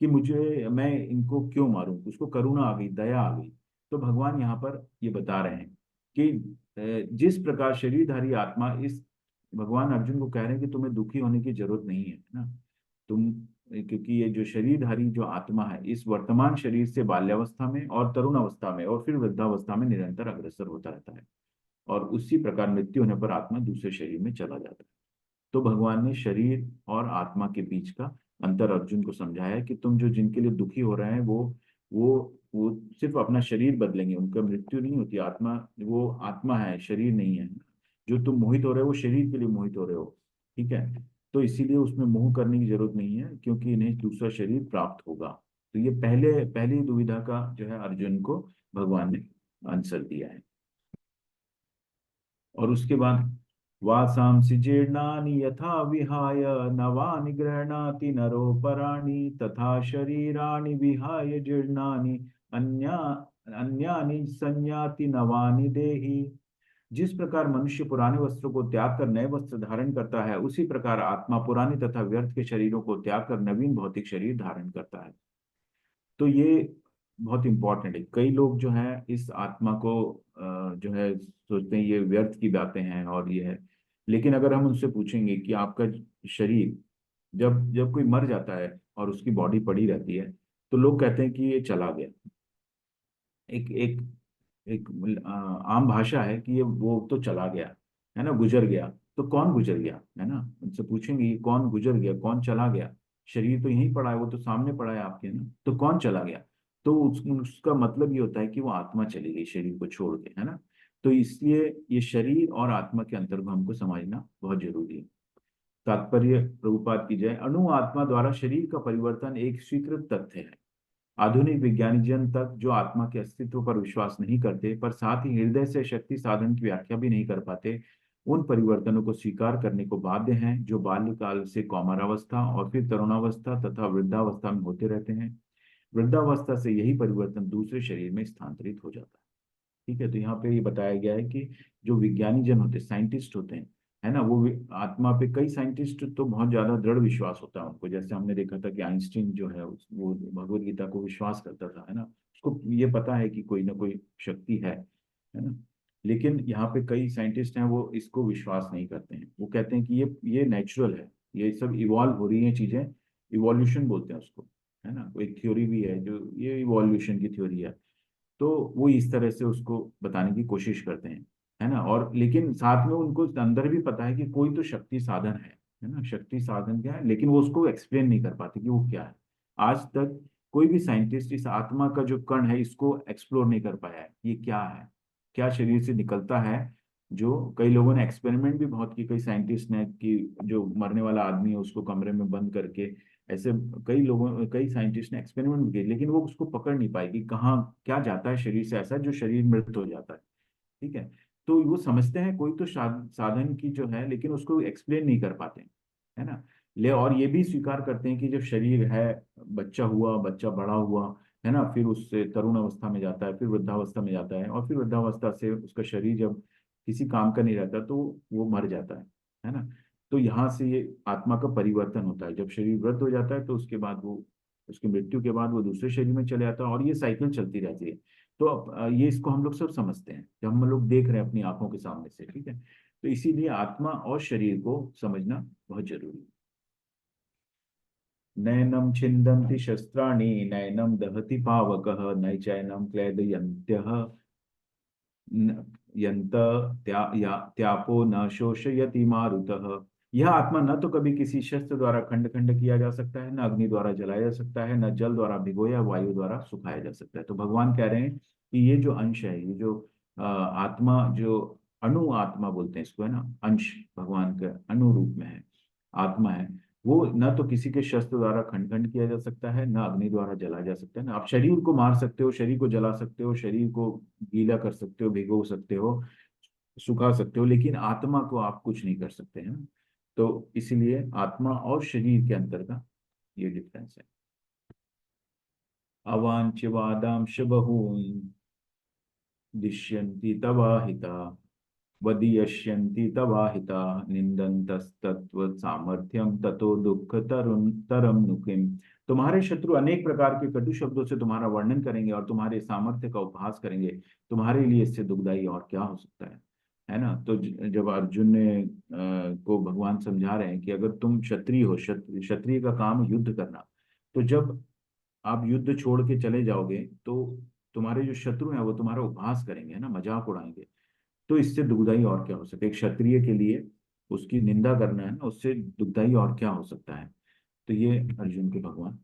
कि मुझे, मैं इनको क्यों मारूं, उसको करुणा आ गई, दया आ गई। तो भगवान यहाँ पर ये बता रहे हैं कि जिस प्रकार शरीरधारी आत्मा इस, भगवान अर्जुन को कह रहे हैं कि तुम्हें दुखी होने की जरूरत नहीं है ना। तुम, क्योंकि ये जो शरीरधारी जो आत्मा है इस वर्तमान शरीर से बाल्यावस्था में और तरुण अवस्था में और फिर वृद्धावस्था में निरंतर अग्रसर होता रहता है, और उसी प्रकार मृत्यु होने पर आत्मा दूसरे शरीर में चला जाता है। तो भगवान ने शरीर और आत्मा के बीच का अंतर अर्जुन को समझाया कि तुम जो जिनके लिए दुखी हो रहे हैं वो वो सिर्फ अपना शरीर बदलेंगे, उनका मृत्यु नहीं होती। आत्मा, वो आत्मा है, शरीर नहीं है। जो तुम मोहित हो रहे हो वो शरीर के लिए मोहित हो रहे हो। ठीक है। तो इसीलिए उसमें मोह करने की जरूरत नहीं है, क्योंकि इन्हें दूसरा शरीर प्राप्त होगा। तो ये पहली दुविधा का जो है अर्जुन को भगवान ने आंसर दिया है। और उसके बाद, वासांसि जीर्णानि यथा विहाय नवानि गृह्णाति नरो पराणि तथा शरीराणि विहाय जीर्णानि अन्या अन्यानि संयाति नवानि देहि। जिस प्रकार मनुष्य पुराने वस्त्रों को त्याग कर नए वस्त्र धारण करता है, उसी प्रकार आत्मा पुराने तथा व्यर्थ के शरीरों को त्याग कर नवीन भौतिक शरीर धारण करता है। तो ये बहुत इंपॉर्टेंट है। कई लोग जो है इस आत्मा को जो है सोचते हैं ये व्यर्थ की बातें हैं और ये है। लेकिन अगर हम उनसे पूछेंगे कि आपका शरीर, जब जब कोई मर जाता है और उसकी बॉडी पड़ी रहती है, तो लोग कहते हैं कि ये चला गया। एक एक एक आम भाषा है कि ये वो तो चला गया, है ना, गुजर गया। तो कौन गुजर गया, है ना, उनसे पूछेंगे ये कौन गुजर गया, कौन चला गया। शरीर तो यहीं पड़ा है, वो तो सामने पड़ा है आपके ना, तो कौन चला गया। तो उसका मतलब ये होता है कि वो आत्मा चली गई शरीर को छोड़ के, है ना। तो इसलिए ये शरीर और आत्मा के अंतर को हमको समझना बहुत जरूरी है। तात्पर्य प्रभुपाद की जय। अणु आत्मा द्वारा शरीर का परिवर्तन एक स्वीकृत तथ्य है। आधुनिक विज्ञानी जन तक जो आत्मा के अस्तित्व पर विश्वास नहीं करते, पर साथ ही हृदय से शक्ति साधन की व्याख्या भी नहीं कर पाते, उन परिवर्तनों को स्वीकार करने को बाध्य हैं जो बाल्यकाल से कौमारावस्था और फिर तरुणावस्था तथा वृद्धावस्था में होते रहते हैं। वृद्धावस्था से यही परिवर्तन दूसरे शरीर में स्थानांतरित हो जाता है। ठीक है। तो यहाँ पे ये बताया गया है कि जो विज्ञानी जन होते हैं, साइंटिस्ट होते हैं, है ना, वो आत्मा पे, कई साइंटिस्ट तो बहुत ज्यादा दृढ़ विश्वास होता है उनको। जैसे हमने देखा था कि आइंस्टीन जो है वो भगवत गीता को विश्वास करता था, है ना। उसको ये पता है कि कोई ना कोई शक्ति है ना। लेकिन यहाँ पे कई साइंटिस्ट हैं वो इसको विश्वास नहीं करते हैं। वो कहते हैं कि ये नेचुरल है, ये सब इवॉल्व हो रही हैं चीजें, इवोल्यूशन बोलते हैं उसको, है ना। एक थ्योरी भी है जो ये इवोल्यूशन की थ्योरी है। तो वो इस तरह से उसको बताने की कोशिश करते हैं, है ना। और लेकिन साथ में उनको अंदर भी पता है कि कोई तो शक्ति साधन है ना। शक्ति साधन क्या है, लेकिन वो उसको एक्सप्लेन नहीं कर पाते कि वो क्या है। आज तक कोई भी साइंटिस्ट इस आत्मा का जो कण है इसको एक्सप्लोर नहीं कर पाया है, ये क्या है, क्या शरीर से निकलता है। जो कई लोगों ने एक्सपेरिमेंट भी बहुत की, कई साइंटिस्ट ने, कि जो मरने वाला आदमी है उसको कमरे में बंद करके, ऐसे कई साइंटिस्ट ने एक्सपेरिमेंट किए, लेकिन वो उसको पकड़ नहीं पाए कि कहाँ क्या जाता है शरीर से ऐसा जो शरीर मृत हो जाता है। ठीक है। तो वो समझते हैं कोई तो साधन की जो है, लेकिन उसको एक्सप्लेन नहीं कर पाते हैं, है ना। ले और ये भी स्वीकार करते हैं कि जब शरीर है, बच्चा हुआ, बच्चा बड़ा हुआ, है ना, फिर उससे तरुण अवस्था में जाता है, फिर वृद्धावस्था में जाता है, और फिर वृद्धावस्था से उसका शरीर जब किसी काम का नहीं रहता तो वो मर जाता है ना। तो यहाँ से ये आत्मा का परिवर्तन होता है, जब शरीर वृद्ध हो जाता है तो उसके बाद वो, उसकी मृत्यु के बाद वो दूसरे शरीर में चले जाता है, और ये साइकिल चलती रहती है। तो अब ये इसको हम लोग सब समझते हैं जब हम लोग देख रहे हैं अपनी आंखों के सामने से, ठीक है। तो इसीलिए आत्मा और शरीर को समझना बहुत जरूरी है। नैनम छिन्दन्ति शस्त्राणि, नैनम दहति पावकः, नैचैनम क्लेदयन्त्यः, यंत त्यापो न शोषयति मारुतः। यह आत्मा न तो कभी किसी शस्त्र द्वारा खंड खंड किया जा सकता है, न अग्नि द्वारा जलाया जा सकता है, न जल द्वारा भिगोया, वायु द्वारा सुखाया जा सकता है। तो भगवान कह रहे हैं कि ये जो अंश है, ये जो आत्मा, जो अणु आत्मा बोलते हैं इसको, है ना, अंश भगवान के अणु रूप में है, आत्मा है, वो न तो किसी के शस्त्र द्वारा खंड खंड किया जा सकता है, न अग्नि द्वारा जलाया जा सकता है। ना आप शरीर को मार सकते हो, शरीर को जला सकते हो, शरीर को गीला कर सकते हो, भिगो सकते हो, सुखा सकते हो, लेकिन आत्मा को आप कुछ नहीं कर सकते, है ना। तो इसीलिए आत्मा और शरीर के अंतर का ये डिफरेंस है। अवांच्यवादांश बहून् दिश्यन्ति तवाहिता, वदीयस्यन्ति तवाहिता, निंदन्तस्तत्व सामर्थ्यम ततो दुख तरुण तरम नुकिम। तुम्हारे शत्रु अनेक प्रकार के कटु शब्दों से तुम्हारा वर्णन करेंगे और तुम्हारे सामर्थ्य का उपहास करेंगे, तुम्हारे लिए इससे दुखदाई और क्या हो सकता है ना। तो जब अर्जुन ने को भगवान समझा रहे हैं कि अगर तुम क्षत्रिय हो, क्षत्रिय का काम युद्ध करना, तो जब आप युद्ध छोड़ के चले जाओगे तो तुम्हारे जो शत्रु हैं वो तुम्हारा उपहास करेंगे, है ना, मजाक उड़ाएंगे। तो इससे दुखदाई और क्या हो सकता है, एक क्षत्रिय के लिए उसकी निंदा करना, है ना, उससे दुखदाई और क्या हो सकता है। तो ये अर्जुन के भगवान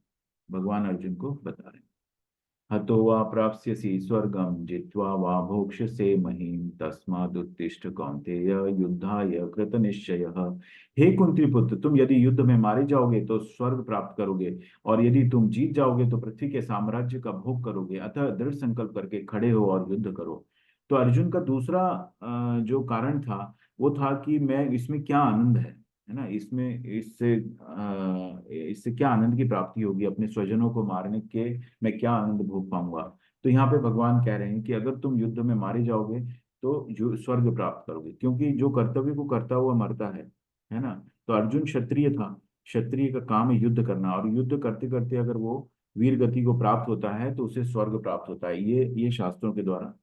भगवान अर्जुन को बता रहे हैं। हतो वा प्राप्स्यसि स्वर्गम जित्वा वा भोक्ष्यसे महीम, तस्मादुत्तिष्ठ कौन्तेय युद्धाय कृतनिश्चयः। हे कुंती पुत्र, तुम यदि युद्ध में मारे जाओगे तो स्वर्ग प्राप्त करोगे, और यदि तुम जीत जाओगे तो पृथ्वी के साम्राज्य का भोग करोगे, अतः दृढ़ संकल्प करके खड़े हो और युद्ध करो। तो अर्जुन का दूसरा जो कारण था, वो था कि मैं इसमें क्या आनंद है ना, इसमें इससे क्या आनंद की प्राप्ति होगी, अपने स्वजनों को मारने के मैं क्या आनंद भोग पाऊंगा। तो यहाँ पे भगवान कह रहे हैं कि अगर तुम युद्ध में मारे जाओगे तो जो स्वर्ग प्राप्त करोगे, क्योंकि जो कर्तव्य को करता हुआ मरता है ना। तो अर्जुन क्षत्रिय था, क्षत्रिय का काम है युद्ध करना, और युद्ध करते करते अगर वो वीर गति को प्राप्त होता है तो उसे स्वर्ग प्राप्त होता है, ये शास्त्रों के द्वारा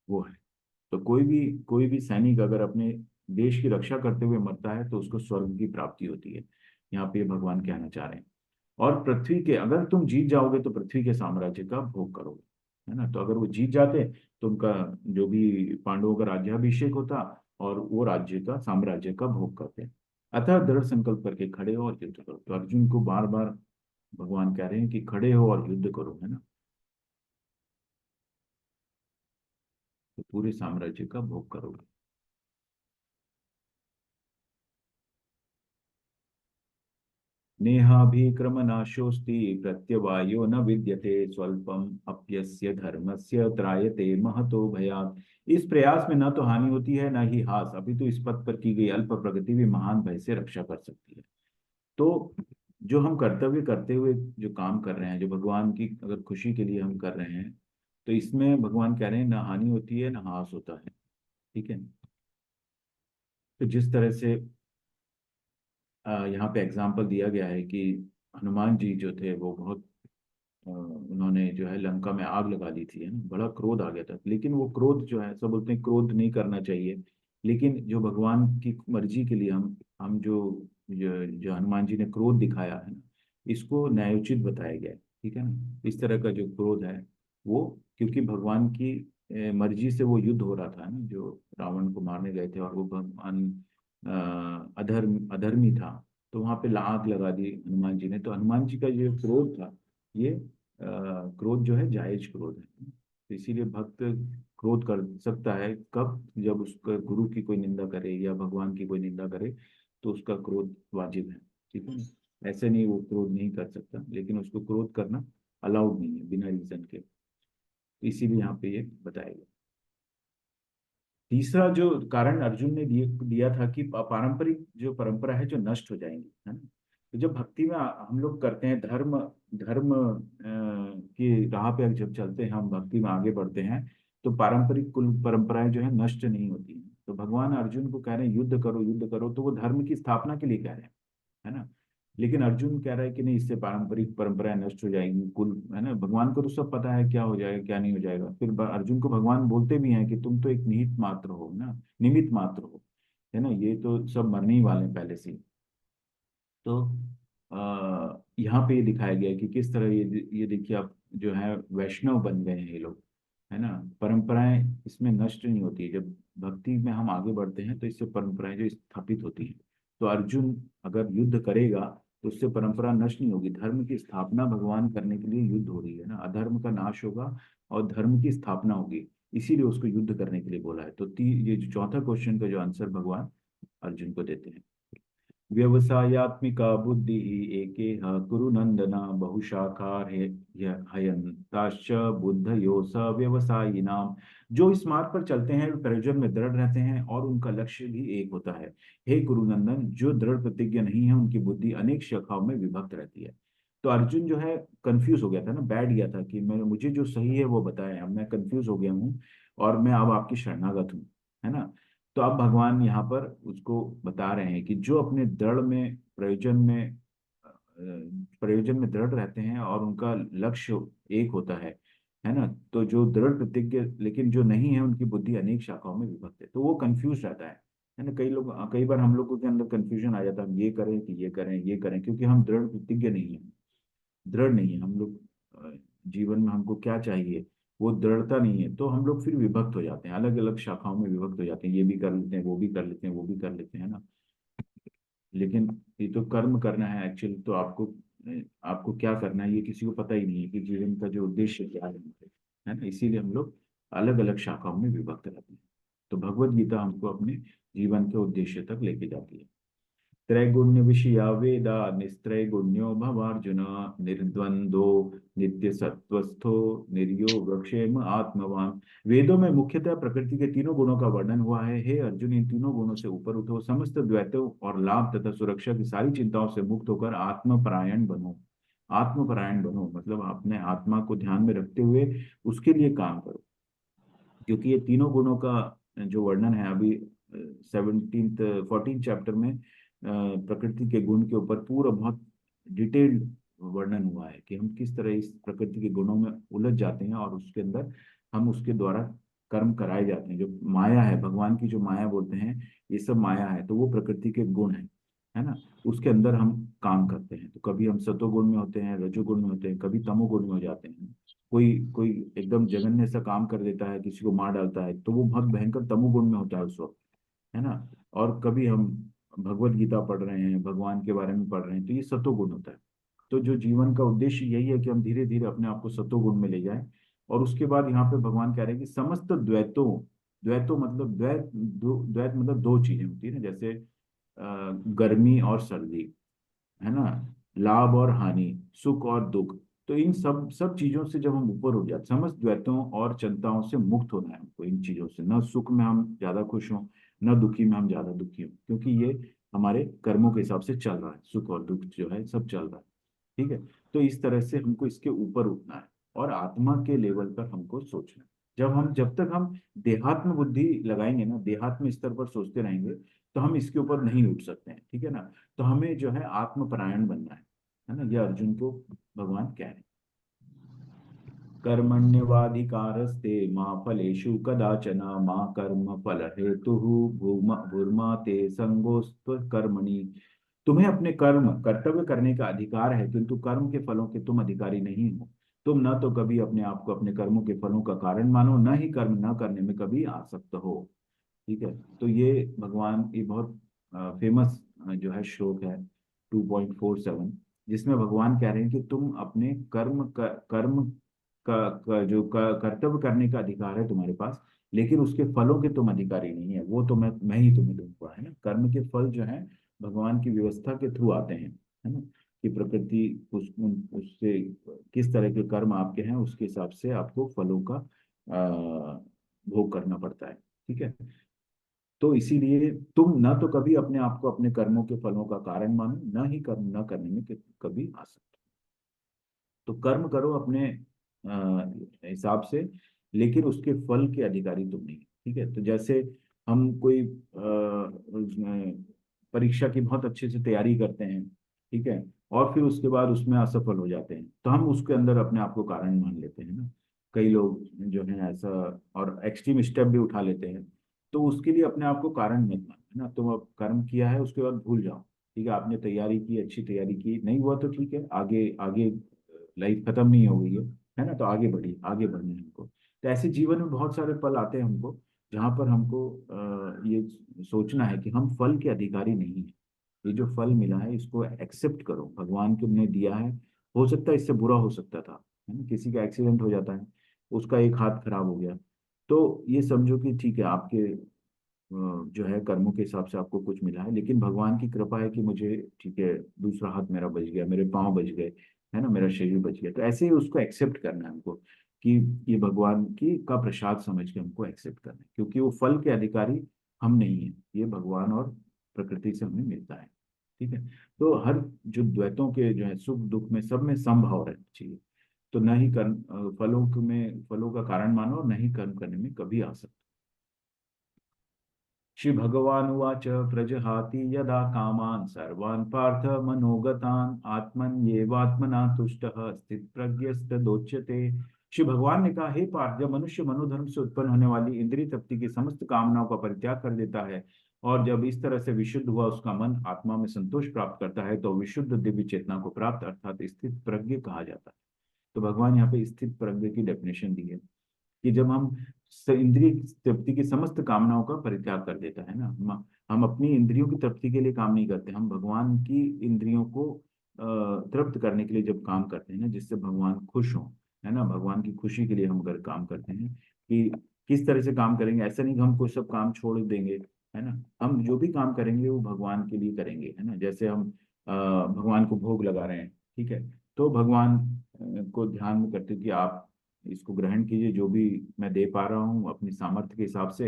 वो है। तो कोई भी सैनिक अगर अपने देश की रक्षा करते हुए मरता है तो उसको स्वर्ग की प्राप्ति होती है। यहाँ पे भगवान कहना चाह रहे हैं। और पृथ्वी के, अगर तुम जीत जाओगे तो पृथ्वी के साम्राज्य का भोग करोगे, है ना। तो अगर वो जीत जाते तो उनका जो भी पांडवों का राज्याभिषेक होता, और वो राज्य का साम्राज्य का भोग करते। अतः दृढ़ संकल्प करके खड़े हो और युद्ध करो। तो अर्जुन को बार बार भगवान कह रहे हैं कि खड़े हो और युद्ध करो, है ना, तो पूरे साम्राज्य का भोग करोगे। नेहाभिक्रमनाशोऽस्ति प्रत्यवायो न विद्यते, स्वल्पम अप्यस्य धर्मस्य त्रायते महतो भयात्। इस प्रयास में न तो हानि होती है न ही हास, अभी तो इस पथ पर की गई अल्प प्रगति भी महान भय से रक्षा कर सकती है। तो जो हम कर्तव्य करते हुए जो काम कर रहे हैं, जो भगवान की अगर खुशी के लिए हम कर रहे हैं, तो इसमें भगवान कह रहे हैं ना हानि होती है ना हास होता है, ठीक है। तो जिस तरह से यहाँ पे एग्जाम्पल दिया गया है कि हनुमान जी जो थे वो बहुत उन्होंने जो है लंका में आग लगा दी थी, है ना, बड़ा क्रोध आ गया था, लेकिन वो क्रोध जो है, सब बोलते हैं क्रोध नहीं करना चाहिए, लेकिन जो भगवान की मर्जी के लिए हम जो हनुमान जी ने क्रोध दिखाया है ना, इसको न्यायोचित बताया गया है, ठीक है ना। इस तरह का जो क्रोध है वो, क्योंकि भगवान की मर्जी से वो युद्ध हो रहा था ना, जो रावण को मारने गए थे, और वो भगवान अधर्मी था, तो वहां पे आग लगा दी हनुमान जी ने। तो हनुमान जी का जो क्रोध था, ये क्रोध जो है जायज क्रोध है। तो इसीलिए भक्त क्रोध कर सकता है कब, जब उसका गुरु की कोई निंदा करे या भगवान की कोई निंदा करे, तो उसका क्रोध वाजिब है, ठीक है ना। ऐसे नहीं वो क्रोध नहीं कर सकता, लेकिन उसको क्रोध करना अलाउड नहीं है बिना रीजन के। इसीलिए यहाँ पे ये बताया गया। तीसरा जो कारण अर्जुन ने दिया था कि पारंपरिक जो परंपरा है जो नष्ट हो जाएंगी, है ना। तो जब भक्ति में हम लोग करते हैं, धर्म धर्म की राह पे जब चलते हैं, हम भक्ति में आगे बढ़ते हैं, तो पारंपरिक कुल परंपराएं जो है नष्ट नहीं होती हैं। तो भगवान अर्जुन को कह रहे हैं युद्ध करो युद्ध करो, तो वो धर्म की स्थापना के लिए कह रहे हैं, है ना। लेकिन अर्जुन कह रहा है कि नहीं, इससे पारंपरिक परंपराएं नष्ट हो जाएंगी कुल, है ना। भगवान को तो सब पता है क्या हो जाएगा क्या नहीं हो जाएगा। फिर अर्जुन को भगवान बोलते भी हैं कि तुम तो एक निहित मात्र हो ना, निमित्त मात्र हो, है ना। ये तो सब मरने ही वाले हैं पहले से ही। तो यहाँ पे ये दिखाया गया है कि किस तरह ये देखिए आप, जो है वैष्णव बन गए हैं ये लोग, है ना। परंपराएं इसमें नष्ट नहीं होती है। जब भक्ति में हम आगे बढ़ते हैं तो इससे परंपराएं जो स्थापित होती हैं। तो अर्जुन अगर युद्ध करेगा तो उससे परंपरा नष्ट नहीं होगी। धर्म की स्थापना भगवान करने के लिए युद्ध हो रही है ना, अधर्म का नाश होगा और धर्म की स्थापना होगी। इसीलिए उसको युद्ध करने के लिए बोला है। तो ये जो चौथा क्वेश्चन का जो आंसर भगवान अर्जुन को देते हैं, व्यवसायत्मिका बुद्धि एकेह कुरु नंदन बहुशाखा हयंताश्च बुद्धयो स व्यवसायिनाम। जो इस मार्ग पर चलते हैं वे प्रयोजन में दृढ़ रहते हैं और उनका लक्ष्य भी एक होता है। हे कुरुनंदन, जो दृढ़ प्रतिज्ञ नहीं है उनकी बुद्धि अनेक शाखाओं में विभक्त रहती है। तो अर्जुन जो है कंफ्यूज हो गया था ना, बैठ गया था कि मैं, मुझे जो सही है वो बताएं, अब मैं कंफ्यूज हो गया हूँ और मैं अब आपकी शरणागत हूँ, है ना। तो अब भगवान यहाँ पर उसको बता रहे हैं कि जो अपने दृढ़ में प्रयोजन में दृढ़ रहते हैं और उनका लक्ष्य एक होता है ना। तो जो दृढ़ प्रतिज्ञ लेकिन जो नहीं है, उनकी बुद्धि अनेक शाखाओं में विभक्त है, तो वो कंफ्यूज रहता है ना। कई बार हम लोगों के अंदर कंफ्यूजन आ जाता है, हम ये करें कि ये करें ये करें, क्योंकि हम दृढ़ प्रतिज्ञ नहीं है, दृढ़ नहीं है हम लोग। जीवन में हमको क्या चाहिए वो दृढ़ता नहीं है, तो हम लोग फिर विभक्त हो जाते हैं, अलग अलग शाखाओं में विभक्त हो जाते हैं, ये भी कर लेते हैं वो भी कर लेते हैं वो भी कर लेते हैं ना। लेकिन ये तो कर्म करना है एक्चुअली, तो आपको क्या करना है ये किसी को पता ही नहीं है कि जीवन का जो उद्देश्य क्या है ना। इसीलिए हम लोग अलग अलग शाखाओं में विभक्त रहते हैं। तो भगवत गीता हमको अपने जीवन के उद्देश्य तक लेके जाती है। त्रैगुण्य विषया वेदा निस्त्रैगुण्यो भवार्जुन निर्द्वंदो नित्य सत्वस्थो निर्योग क्षेम आत्मवान। वेदों में मुख्यतः प्रकृति के तीनों गुणों का वर्णन हुआ है। हे अर्जुन, इन तीनों गुणों से ऊपर उठो, समस्त द्वैतों और लाभ तथा सुरक्षा की सारी चिंताओं से मुक्त होकर आत्मपरायण बनो। आत्मपरायण बनो मतलब अपने आत्मा को ध्यान में रखते हुए उसके लिए काम करो। क्योंकि ये तीनों गुणों का जो वर्णन है अभी 17th 14 चैप्टर में, प्रकृति के गुण के ऊपर पूरा बहुत डिटेल्ड वर्णन हुआ है कि हम किस तरह इस प्रकृति के गुणों में उलझ जाते हैं और उसके अंदर हम उसके द्वारा कर्म कराए जाते हैं। जो माया है, भगवान की जो माया बोलते हैं, ये सब माया है, तो वो प्रकृति के गुण है ना। उसके अंदर हम काम करते हैं, तो कभी हम सतोगुण में होते हैं, रजोगुण में होते हैं, कभी तमोगुण में हो जाते हैं। कोई कोई एकदम जघन्य सा काम कर देता है, किसी को मार डालता है, तो वो बहुत भयंकर तमोगुण में होता है उस वक्त, है ना। और कभी हम भगवत गीता पढ़ रहे हैं, भगवान के बारे में पढ़ रहे हैं, तो ये सतोगुण होता है। तो जो जीवन का उद्देश्य यही है कि हम धीरे धीरे अपने आप को सतोगुण में ले जाएं। और उसके बाद यहाँ पे भगवान कह रहे हैं कि समस्त द्वैतों, द्वैतों मतलब द्वैत मतलब दो चीजें होती है ना, जैसे गर्मी और सर्दी, है ना, लाभ और हानि, सुख और दुख। तो इन सब सब चीजों से जब हम ऊपर उठ जाते, समस्त द्वैतों और चिंताओं से मुक्त होना है हमको। इन चीजों से, न सुख में हम ज्यादा खुश हों, न दुखी में हम ज्यादा दुखी हों, क्योंकि ये हमारे कर्मों के हिसाब से चल रहा है, सुख और दुख जो है सब चल रहा है। ठीक है। तो इस तरह से हमको इसके ऊपर उठना है और आत्मा के लेवल पर हमको सोचना है। जब तक हम देहात्म बुद्धि लगाएंगे ना, देहात्म स्तर पर सोचते रहेंगे, तो हम इसके ऊपर नहीं उठ सकते हैं, ठीक है ना। तो हमें जो है आत्मपरायण बनना है ना। ये अर्जुन को भगवान कह रहे हैं। कर्मण्यवाधिकारस्ते माँ फलेषु कदाचन माँ कर्म फल हेतु भूर्मा ते संगोस्त्व कर्मणि। तुम्हें अपने कर्म कर्तव्य करने का अधिकार है, किंतु कर्म के फलों के तुम अधिकारी नहीं हो। तुम न तो कभी अपने आप को अपने कर्मों के फलों का कारण मानो, न ही कर्म न करने में कभी आसक्त हो। ठीक है। तो ये भगवान, ये बहुत फेमस जो है श्लोक है 2.47, जिसमें भगवान कह रहे हैं कि तुम अपने कर्म का जो कर्तव्य करने का अधिकार है तुम्हारे पास, लेकिन उसके फलों के तुम अधिकारी नहीं है। वो तो मैं ही तुम्हें दूंगा, है ना। कर्म के फल जो है भगवान की व्यवस्था के थ्रू आते हैं, है ना। कि प्रकृति उससे किस तरह के कर्म आपके हैं, उसके हिसाब से आपको फलों का भोग करना पड़ता है। ठीक है। तो इसीलिए तुम न तो कभी अपने आप को अपने कर्मों के फलों का कारण मानो, न ही कर्म न करने में कभी आसक्त। तो कर्म करो अपने हिसाब से, लेकिन उसके फल के अधिकारी तुम नहीं। ठीक है, तो जैसे हम कोई परीक्षा की बहुत अच्छे से तैयारी करते हैं, ठीक है, और फिर उसके बाद उसमें असफल हो जाते हैं, तो हम उसके अंदर अपने आप को कारण मान लेते हैं ना। कई लोग जो है ऐसा, और एक्सट्रीम स्टेप भी उठा लेते हैं। तो उसके लिए अपने आप को कारण मत मानो, है ना। तुम अब कर्म किया है, उसके बाद भूल जाओ। ठीक है, आपने तैयारी की, अच्छी तैयारी की, नहीं हुआ तो ठीक है, आगे आगे लाइफ खत्म नहीं हो गई है ना। तो आगे बढ़िए, आगे बढ़ना है हमको। तो ऐसे जीवन में बहुत सारे पल आते हैं हमको, जहाँ पर हमको ये सोचना है कि हम फल के अधिकारी नहीं है। ये जो फल मिला है इसको एक्सेप्ट करो, भगवान को ने दिया है। हो सकता है इससे बुरा हो सकता था, है ना, किसी का एक्सीडेंट हो जाता है, उसका एक हाथ खराब हो गया, तो ये समझो कि ठीक है, आपके जो है कर्मों के हिसाब से आपको कुछ मिला है, लेकिन भगवान की कृपा है कि मुझे, ठीक है, दूसरा हाथ मेरा बच गया, मेरे पाँव बच गए, है ना, मेरा शरीर बच गया। तो ऐसे ही उसको एक्सेप्ट करना है हमको, कि ये भगवान की का प्रसाद समझ के हमको एक्सेप्ट करना है, क्योंकि वो फल के अधिकारी हम नहीं है, ये भगवान और प्रकृति से हमें मिलता है। ठीक है, तो हर जो द्वैतों के जो है सुख दुख में सब में समभाव रहना चाहिए। तो न ही कर्म फलों का कारण मानो, और न ही कर्म करने में कभी आ सकते। श्री भगवानुवाच प्रजहाति यदा कामान् सर्वान् पार्थ मनोगतान् आत्मन्येवात्मना तुष्टः स्थितप्रज्ञस्तदोच्यते। श्री भगवान ने कहा, हे पार्थ, जब मनुष्य मनोधर्म से उत्पन्न होने वाली इंद्रिय तृप्ति की समस्त कामनाओं का परित्याग कर देता है, और जब इस तरह से विशुद्ध हुआ उसका मन आत्मा में संतोष प्राप्त करता है, तो विशुद्ध दिव्य चेतना को प्राप्त अर्थात स्थित प्रज्ञ कहा जाता है। तो भगवान यहाँ पे स्थित प्रज्ञ की डेफिनेशन दी है, कि जब हम इंद्रिय तृप्ति की समस्त कामनाओं का परित्याग कर देता है ना, हम अपनी इंद्रियों की तृप्ति के लिए काम नहीं करते, हम भगवान की इंद्रियों को तृप्त करने के लिए जब काम करते हैं ना, जिससे भगवान खुश हो, है ना, भगवान की खुशी के लिए हम अगर काम करते हैं, कि किस तरह से काम करेंगे, ऐसा नहीं कि हम कोई सब काम छोड़ देंगे, है ना। हम जो भी काम करेंगे वो भगवान के लिए करेंगे, है ना। जैसे हम भगवान को भोग लगा रहे हैं, ठीक है, तो भगवान को ध्यान में करते कि आप इसको ग्रहण कीजिए, जो भी मैं दे पा रहा हूँ अपनी सामर्थ्य के हिसाब से,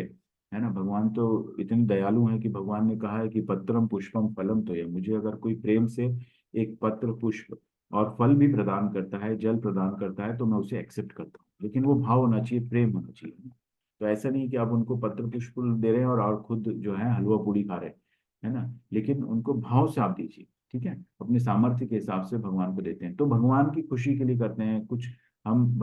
है ना। भगवान तो इतने दयालु हैं कि भगवान ने कहा है कि पत्रम पुष्पम फलम तो ये, मुझे अगर कोई प्रेम से एक पत्र पुष्प और फल भी प्रदान करता है, जल प्रदान करता है, तो मैं उसे एक्सेप्ट करता हूँ, लेकिन वो भाव होना चाहिए, प्रेम होना चाहिए। तो ऐसा नहीं कि आप उनको पत्र पुष्प दे रहे हैं और खुद जो है हलवा पूड़ी खा रहे हैं, है ना, लेकिन उनको भाव से आप दीजिए। ठीक है, अपने सामर्थ्य के हिसाब से भगवान को देते हैं, तो भगवान की खुशी के लिए करते हैं कुछ। हम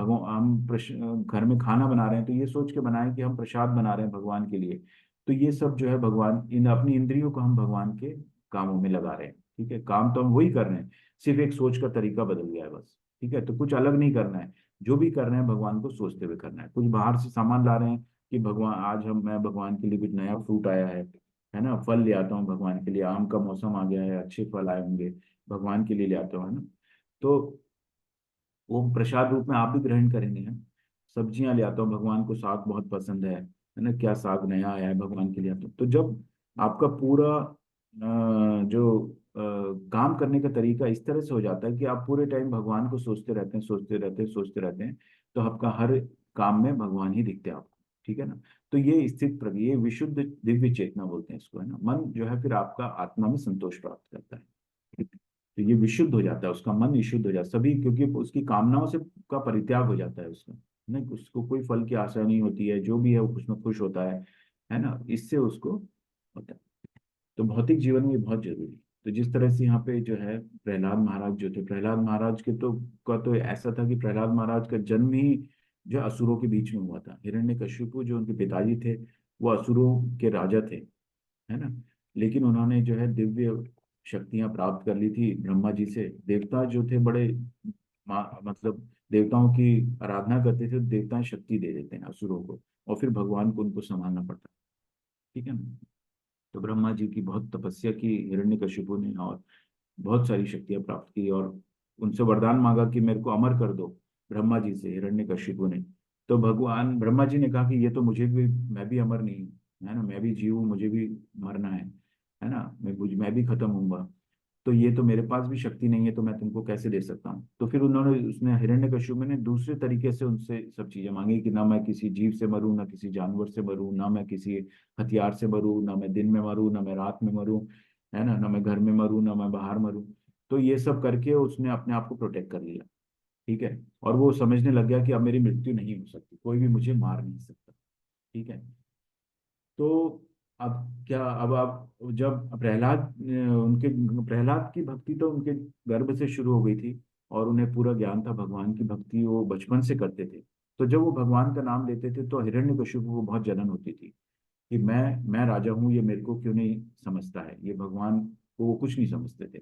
घर में खाना बना रहे हैं, तो ये सोच के बनाएं कि हम प्रसाद बना रहे हैं भगवान के लिए। तो ये सब जो है भगवान, इन अपनी इंद्रियों को हम भगवान के कामों में लगा रहे हैं। ठीक है, काम तो हम वही कर रहे हैं, सिर्फ एक सोच का तरीका बदल गया है बस। ठीक है, तो कुछ अलग नहीं करना है, जो भी कर रहे हैं भगवान को सोचते हुए करना है। कुछ बाहर से सामान ला रहे हैं कि भगवान, आज मैं भगवान के लिए कुछ नया फ्रूट आया है ना, फल ले आता हूँ भगवान के लिए, आम का मौसम आ गया है, अच्छे फल आए होंगे, भगवान के लिए ले आता हूँ, है ना। तो वो प्रसाद रूप में आप भी ग्रहण करेंगे, है। सब्जियां ले आता हूँ, भगवान को साग बहुत पसंद है ना, क्या साग नया आया है भगवान के लिए आता हूँ। तो जब आपका पूरा जो काम करने का तरीका इस तरह से हो जाता है कि आप पूरे टाइम भगवान को सोचते रहते हैं, सोचते रहते हैं, सोचते रहते हैं, तो आपका हर काम में भगवान ही दिखते हैं आपको। ठीक है ना। तो ये स्थित प्रज्ञ, ये विशुद्ध दिव्य चेतना बोलते हैं इसको, है ना। मन जो है फिर आपका आत्मा में संतोष प्राप्त करता है। तो ये विशुद्ध हो जाता है, उसका मन विशुद्ध हो जाता है सभी, क्योंकि उसकी कामनाओं से का परित्याग हो जाता है उसका, है ना। उसको कोई फल की आशा नहीं होती है, जो भी है वो उसमें खुश होता है ना, इससे उसको होता है। तो भौतिक जीवन में ये बहुत जरूरी है। तो जिस तरह से यहाँ पे जो है प्रहलाद महाराज जो थे, प्रहलाद महाराज के तो का तो ऐसा था कि प्रहलाद महाराज का जन्म ही जो है असुरों के बीच में हुआ था। हिरण्यकशिपु जो उनके पिताजी थे, वो असुरों के राजा थे, है ना। लेकिन उन्होंने जो है दिव्य शक्तियां प्राप्त कर ली थी ब्रह्मा जी से। देवता जो थे बड़े मतलब देवताओं की आराधना करते थे, तो देवता शक्ति दे देते हैं असुरों को, और फिर भगवान को उनको संभालना पड़ता है। ठीक है ना। तो ब्रह्मा जी की बहुत तपस्या की हिरण्यकशिपु ने, और बहुत सारी शक्तियां प्राप्त की, और उनसे वरदान मांगा कि मेरे को अमर कर दो, ब्रह्मा जी से, हिरण्यकशिपु ने। तो भगवान ब्रह्मा जी ने कहा कि ये तो मुझे भी, मैं भी अमर नहीं हूँ, है ना, मैं भी जीव हूँ, मुझे भी मरना है ना, मैं भी खत्म होऊंगा। तो ये तो मेरे पास भी शक्ति नहीं है, तो मैं तुमको कैसे दे सकता हूँ। तो फिर उन्होंने उसने हिरण्यकश्यप ने दूसरे तरीके से उनसे सब चीजें मांगी कि ना मैं किसी जीव से मरूं, ना किसी जानवर से मरूं, ना मैं किसी हथियार से मरूं, ना मैं दिन में मरूं, ना मैं रात में मरूं, है ना मैं घर में मरूं, ना मैं बाहर मरूं। तो ये सब करके उसने अपने आप को प्रोटेक्ट कर लिया। ठीक है। और वो समझने लग गया कि अब मेरी मृत्यु नहीं हो सकती, कोई भी मुझे मार नहीं सकता। ठीक है। तो अब क्या, अब आप जब प्रहलाद उनके प्रहलाद की भक्ति तो उनके गर्भ से शुरू हो गई थी, और उन्हें पूरा ज्ञान था भगवान की भक्ति, वो बचपन से करते थे। तो जब वो भगवान का नाम लेते थे तो हिरण्यकशिपु को बहुत जलन होती थी कि मैं राजा हूँ, ये मेरे को क्यों नहीं समझता है, ये भगवान को वो कुछ नहीं समझते थे,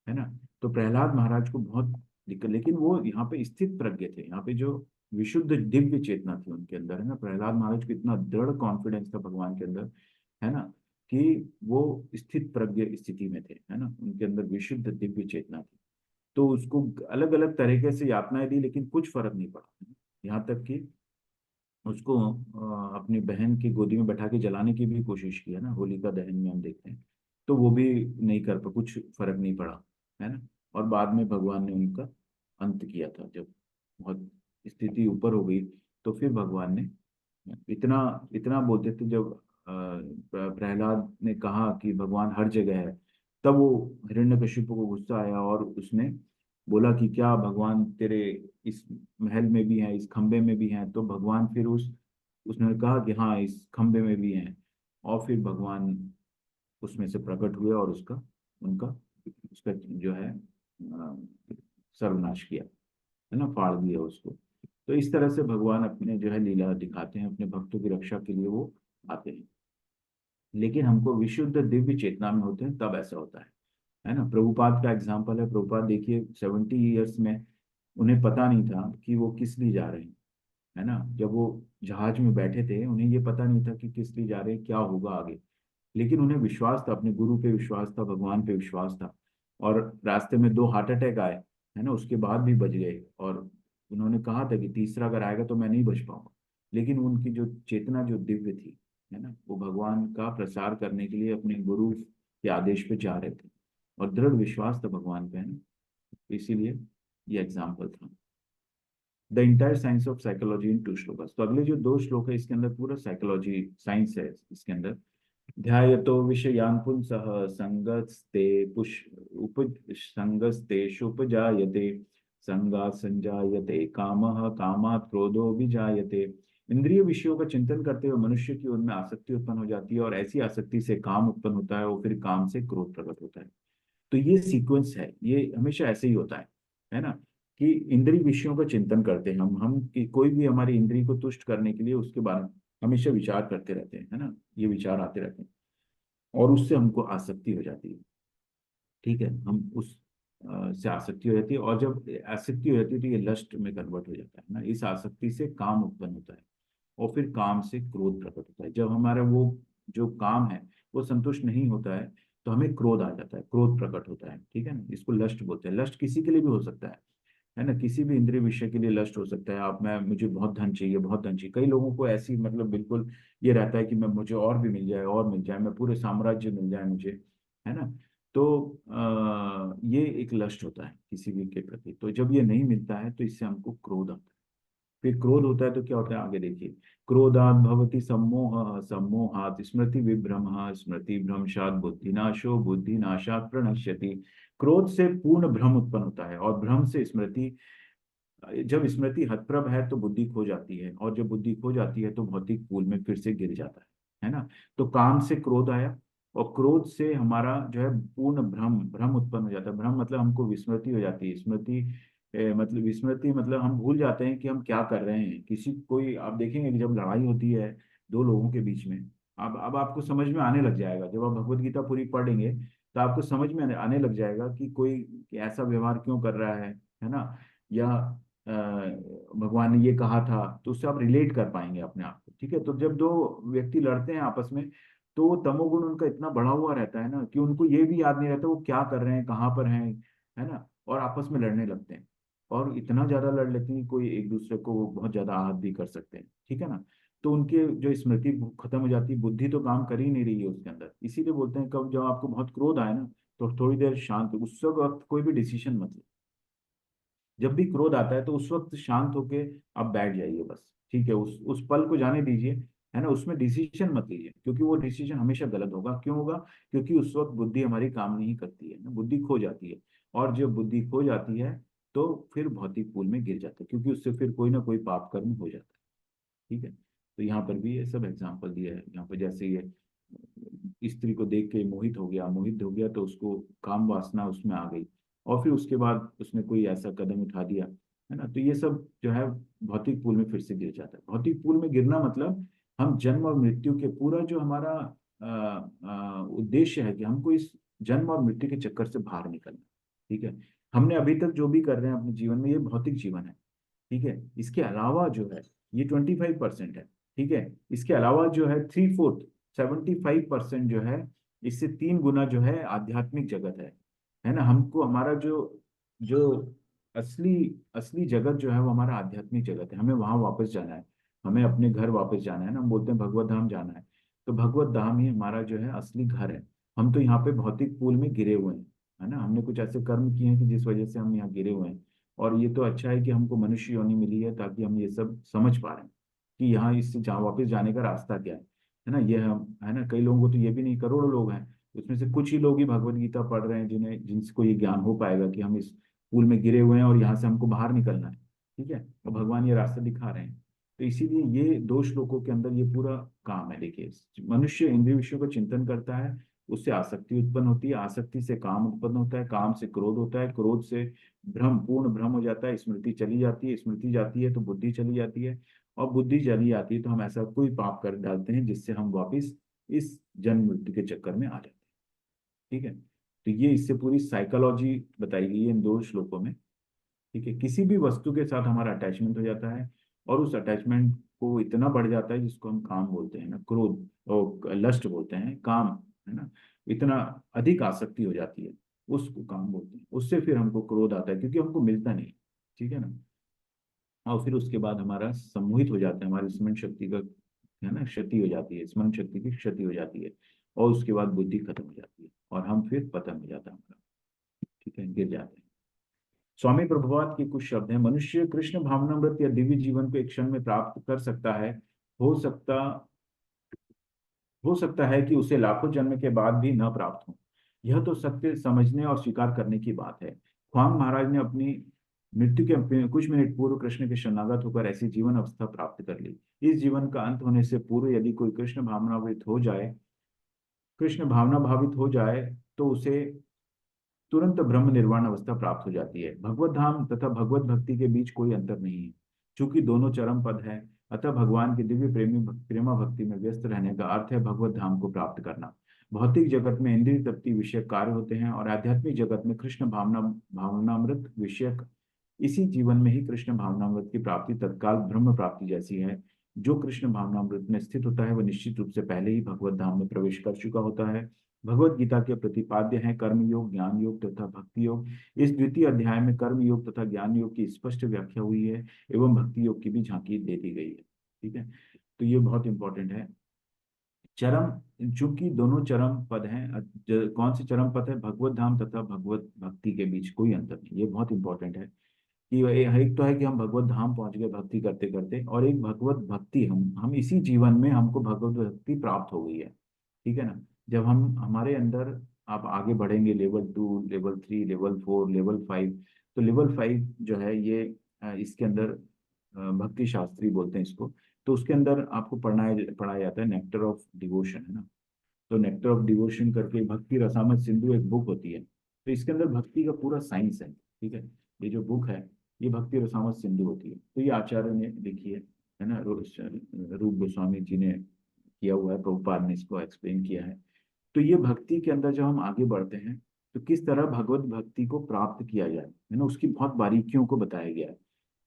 है ना। तो प्रहलाद महाराज को बहुत दिक्कत, लेकिन वो यहाँ पे स्थित प्रज्ञ थे, यहाँ पे जो विशुद्ध दिव्य चेतना थी उनके अंदर, है ना। प्रहलाद महाराज को इतना दृढ़ कॉन्फिडेंस था भगवान के अंदर, है ना, कि वो स्थित प्रज्ञ स्थिति में थे, है ना, उनके अंदर विशुद्ध दिव्य चेतना थी। तो उसको अलग अलग तरीके से यातनाएं दी, लेकिन कुछ फर्क नहीं पड़ा, यहाँ तक कि उसको अपनी बहन की गोदी में बैठा के जलाने की भी कोशिश की, है ना, होलिका दहन में हम देखते हैं। तो वो भी नहीं कर पा, कुछ फर्क नहीं पड़ा, है ना। और बाद में भगवान ने उनका अंत किया था, जब बहुत स्थिति ऊपर हो गई, तो फिर भगवान ने इतना इतना बोलते थे, जब प्रहलाद ने कहा कि भगवान हर जगह है, तब वो हिरण्यकशिपु को गुस्सा आया, और उसने बोला कि क्या भगवान तेरे इस महल में भी हैं, इस खंबे में भी हैं। तो भगवान फिर उस उसने कहा कि हाँ, इस खंबे में भी हैं। और फिर भगवान उसमें से प्रकट हुए, और उसका उनका उसका जो है सर्वनाश किया, है ना, फाड़ दिया उसको। तो इस तरह से भगवान अपने जो है लीला दिखाते हैं, अपने भक्तों की रक्षा के लिए वो आते हैं। लेकिन हमको विशुद्ध दिव्य चेतना में होते हैं तब ऐसा होता है ना। प्रभुपाद का एग्जाम्पल है, प्रभुपाद देखिए 70 ईयर्स में उन्हें पता नहीं था कि वो किस लिए जा रहे हैं, है ना। जब वो जहाज में बैठे थे, उन्हें ये पता नहीं था कि किस लिए जा रहे हैं, क्या होगा आगे। लेकिन उन्हें विश्वास था, अपने गुरु पे विश्वास था, भगवान पे विश्वास था। और रास्ते में 2 हार्ट अटैक आए, है ना, उसके बाद भी बच गए। और उन्होंने कहा था कि तीसरा अगर आएगा तो मैं नहीं बच पाऊंगा। लेकिन उनकी जो चेतना जो दिव्य थी, है ना, वो भगवान का प्रसार करने के लिए अपने गुरु के आदेश पे जा रहे थे, और दृढ़ विश्वास था भगवान पे, है ना। इसीलिए ये एग्जाम्पल था। The entire science of psychology in 2 श्लोक। तो अगले जो 2 श्लोक है, इसके अंदर पूरा साइकोलॉजी साइंस है इसके अंदर। ध्यायतो विषयान् पुंसः संगस्ते पुष संगस्तेषुपजायते, संगात् संजायते कामः, कामात् क्रोधो विजायते। इंद्रिय विषयों का चिंतन करते हुए मनुष्य की उनमें आसक्ति उत्पन्न हो जाती है, और ऐसी आसक्ति से काम उत्पन्न होता है, और फिर काम से क्रोध प्रकट होता है। तो ये सीक्वेंस है, ये हमेशा ऐसे ही होता है ना, कि इंद्रिय विषयों का चिंतन करते हैं हम कि कोई भी हमारी इंद्रिय को तुष्ट करने के लिए उसके बारे में हमेशा विचार करते रहते हैं, है ना। ये विचार आते रहते हैं, और उससे हमको आसक्ति हो जाती है। ठीक है, हम उस से आसक्ति हो जाती है, और जब आसक्ति हो जाती है तो ये लस्ट में कन्वर्ट हो जाता है ना। इस आसक्ति से काम उत्पन्न होता है, और फिर काम से क्रोध प्रकट होता है। जब हमारा वो जो काम है वो संतुष्ट नहीं होता है, तो हमें क्रोध आ जाता है, क्रोध प्रकट होता है। ठीक है ना, इसको लस्ट बोलते हैं। लस्ट किसी के लिए भी हो सकता है ना, किसी भी इंद्रिय विषय के लिए लस्ट हो सकता है। आप मैं मुझे बहुत धन चाहिए, बहुत धन चाहिए। कई लोगों को ऐसी मतलब बिल्कुल ये रहता है कि मैं मुझे और भी मिल जाए, और मिल जाए, मैं पूरे साम्राज्य मिल जाए मुझे, है ना। तो ये एक लस्ट होता है किसी भी के प्रति। तो जब ये नहीं मिलता है तो इससे हमको क्रोध आता है। फिर क्रोध होता है तो क्या होता है, आगे देखिए। क्रोधात भवति सम्मोह, सम्मोहात स्मृति विभ्रम, स्मृति भ्रंशात बुद्धिनाशो, बुद्धिनाशात प्रणश्यति। क्रोध से पूर्ण भ्रम उत्पन्न होता है, और भ्रम से स्मृति, जब स्मृति हतप्रभ है तो बुद्धि खो जाती है, और जब बुद्धि खो जाती है तो भौतिक पूल में फिर से गिर जाता है ना। तो काम से क्रोध आया, और क्रोध से हमारा जो है पूर्ण भ्रम भ्रम उत्पन्न हो जाता है। भ्रम मतलब हमको विस्मृति हो जाती है। स्मृति मतलब विस्मृति मतलब हम भूल जाते हैं कि हम क्या कर रहे हैं। किसी कोई आप देखेंगे कि जब लड़ाई होती है दो लोगों के बीच में, अब आपको समझ में आने लग जाएगा, जब आप भगवत गीता पूरी पढ़ेंगे तो आपको समझ में आने लग जाएगा कि कोई ऐसा व्यवहार क्यों कर रहा है ना। या भगवान ने ये कहा था, तो उससे आप रिलेट कर पाएंगे अपने आप को। ठीक है। तो जब दो व्यक्ति लड़ते हैं आपस में, तो वो तमोगुण उनका इतना बढ़ा हुआ रहता है ना, कि उनको ये भी याद नहीं रहता वो क्या कर रहे हैं, कहाँ पर हैं, है ना। और आपस में लड़ने लगते हैं, और इतना ज्यादा लड़ लेते हैं कि कोई एक दूसरे को वो बहुत ज्यादा आहत भी कर सकते हैं। ठीक है ना। तो उनके जो स्मृति खत्म हो जाती है, बुद्धि तो काम कर ही नहीं रही है उसके अंदर। इसीलिए बोलते हैं कब जब आपको बहुत क्रोध आए ना, तो थोड़ी देर शांत, उस वक्त कोई भी डिसीजन मत लो। जब भी क्रोध आता है तो उस वक्त शांत होके आप बैठ जाइए बस, ठीक है, उस पल को जाने दीजिए, है ना, उसमें डिसीजन मत लीजिए, क्योंकि वो डिसीजन हमेशा गलत होगा। क्यों होगा? क्योंकि उस वक्त बुद्धि हमारी काम नहीं करती है ना, बुद्धि खो जाती है। और जब बुद्धि खो जाती है तो फिर भौतिक पूल में गिर जाता है, क्योंकि उससे फिर कोई ना कोई पाप कर्म हो जाता है। ठीक है, तो यहाँ पर भी ये सब एग्जाम्पल दिया है। यहाँ पर जैसे ये स्त्री को देख के मोहित हो गया तो उसको काम वासना उसमें आ गई, और फिर उसके बाद उसने कोई ऐसा कदम उठा दिया, है ना, तो ये सब जो है भौतिक पूल में फिर से गिर जाता है। भौतिक पूल में गिरना मतलब हम जन्म और मृत्यु के पूरा जो हमारा उद्देश्य है कि हमको इस जन्म और मृत्यु के चक्कर से बाहर निकलना। ठीक है, हमने अभी तक जो भी कर रहे हैं अपने जीवन में, ये भौतिक जीवन है। ठीक है, इसके अलावा जो है ये 25% है। ठीक है, इसके अलावा जो है 3/4, 75% जो है, इससे 3 गुना जो है आध्यात्मिक जगत है ना। हमको हमारा जो जो असली असली जगत जो है वो हमारा आध्यात्मिक जगत है, हमें वहां वापस जाना है, हमें अपने घर वापस जाना है ना, हम बोलते हैं भगवत धाम जाना है। तो भगवत धाम ही हमारा जो है असली घर है। हम तो यहाँ पे भौतिक पूल में गिरे हुए हैं, है ना, हमने कुछ ऐसे कर्म किए हैं कि जिस वजह से हम यहाँ गिरे हुए हैं। और ये तो अच्छा है कि हमको मनुष्य योनि मिली है, ताकि हम ये सब समझ पा रहे हैं कि यहाँ इससे जहाँ वापस जाने का रास्ता क्या है ना। ये हम, है ना, कई लोगों को तो ये भी नहीं, करोड़ों लोग हैं, उसमें से कुछ ही लोग ही भगवत गीता पढ़ रहे हैं जिन्हें जिनको ये ज्ञान हो पाएगा कि हम इस पूल में गिरे हुए हैं और यहाँ से हमको बाहर निकलना है। ठीक है, और भगवान ये रास्ता दिखा रहे हैं। तो इसीलिए ये 2 श्लोकों के अंदर ये पूरा काम है। देखिए, मनुष्य इंद्रिय विषयों का चिंतन करता है, उससे आसक्ति उत्पन्न होती है, आसक्ति से काम उत्पन्न होता है, काम से क्रोध होता है, क्रोध से भ्रम, पूर्ण भ्रम हो जाता है, स्मृति चली जाती है, स्मृति जाती है तो बुद्धि चली जाती है, और बुद्धि चली जाती है तो हम ऐसा कोई पाप कर डालते हैं जिससे हम वापिस इस जन्म मृत्यु के चक्कर में आ जाते हैं। ठीक है, तो ये इससे पूरी साइकोलॉजी बताई गई है इन 2 श्लोकों में। ठीक है, किसी भी वस्तु के साथ हमारा अटैचमेंट हो जाता है, और उस अटैचमेंट को इतना बढ़ जाता है जिसको हम काम बोलते हैं ना, क्रोध और लस्ट बोलते हैं, काम, है ना, इतना अधिक आसक्ति हो जाती है, उसको काम बोलते हैं। उससे फिर हमको क्रोध आता है क्योंकि हमको मिलता नहीं। ठीक है ना, और फिर उसके बाद हमारा सम्मोहित हो जाता है, हमारी स्मरण शक्ति का, है ना, क्षति हो जाती है, स्मरण शक्ति की क्षति हो जाती है, और उसके बाद बुद्धि खत्म हो जाती है और हम फिर पतन हो जाता है हमारा। ठीक है, गिर जाते हैं। स्वामी प्रभुपाद के कुछ शब्द हैं: मनुष्य कृष्ण भावनामृत या दिव्य जीवन को एक क्षण में प्राप्त कर सकता है। हो सकता हो सकता है कि उसे लाखों जन्म के बाद भी न प्राप्त हो। यह तो सत्य समझने और स्वीकार करने की बात है। ख्वांग महाराज ने अपनी मृत्यु के कुछ मिनट पूर्व कृष्ण के शरणागत होकर ऐसी जीवन अवस्था प्राप्त कर ली। इस जीवन का अंत होने से पूर्व यदि कोई कृष्ण भावना भावित हो जाए तो उसे तुरंत ब्रह्म निर्वाण अवस्था प्राप्त हो जाती है। भगवत धाम तथा भगवत भक्ति के बीच कोई अंतर नहीं है, चूंकि दोनों चरम पद है। अतः भगवान की दिव्य प्रेमा भक्ति में व्यस्त रहने का अर्थ है भगवत धाम को प्राप्त करना। भौतिक जगत में इंद्रिय तृप्ति विषयक कार्य होते हैं, और आध्यात्मिक जगत में कृष्ण भावनामृत विषयक। इसी जीवन में ही कृष्ण भावनामृत की प्राप्ति तत्काल ब्रह्म प्राप्ति जैसी है। जो कृष्ण भावनामृत में स्थित होता है वह निश्चित रूप से पहले ही भगवत धाम में प्रवेश कर चुका होता है। भगवत गीता के प्रतिपाद्य हैं कर्म योग, ज्ञान योग तथा भक्ति योग। इस द्वितीय अध्याय में कर्म योग तथा ज्ञान योग की स्पष्ट व्याख्या हुई है, एवं भक्ति योग की भी झांकी दे दी गई है। ठीक है, तो ये बहुत इंपॉर्टेंट है। चरम, चूंकि दोनों चरम पद हैं, कौन से चरम पद है? भगवत धाम तथा भगवत भक्ति के बीच कोई अंतर नहीं, ये बहुत इंपॉर्टेंट है। कि एक तो है कि हम भगवत धाम पहुंच गए भक्ति करते करते, और एक भगवत भक्ति, हम इसी जीवन में हमको भगवत भक्ति प्राप्त हो गई है। ठीक है ना, जब हम हमारे अंदर आप आगे बढ़ेंगे, लेवल 2, लेवल 3, लेवल 4, लेवल 5, तो लेवल 5 जो है ये इसके अंदर भक्ति शास्त्री बोलते हैं इसको। तो उसके अंदर आपको पढ़ाया जाता है नेक्टर ऑफ डिवोशन, है ना। तो नेक्टर ऑफ डिवोशन करके भक्ति रसामत सिंधु एक बुक होती है, तो इसके अंदर भक्ति का पूरा साइंस है। ठीक है, ये जो बुक है ये भक्ति रसामत सिंधु होती है, तो ये आचार्य ने लिखी है ना, रूप गोस्वामी जी ने किया हुआ है, प्रभुपाद ने इसको एक्सप्लेन किया है। तो ये भक्ति के अंदर जब हम आगे बढ़ते हैं तो किस तरह भगवत भक्ति को प्राप्त किया जाए, है ना, उसकी बहुत बारीकियों को बताया गया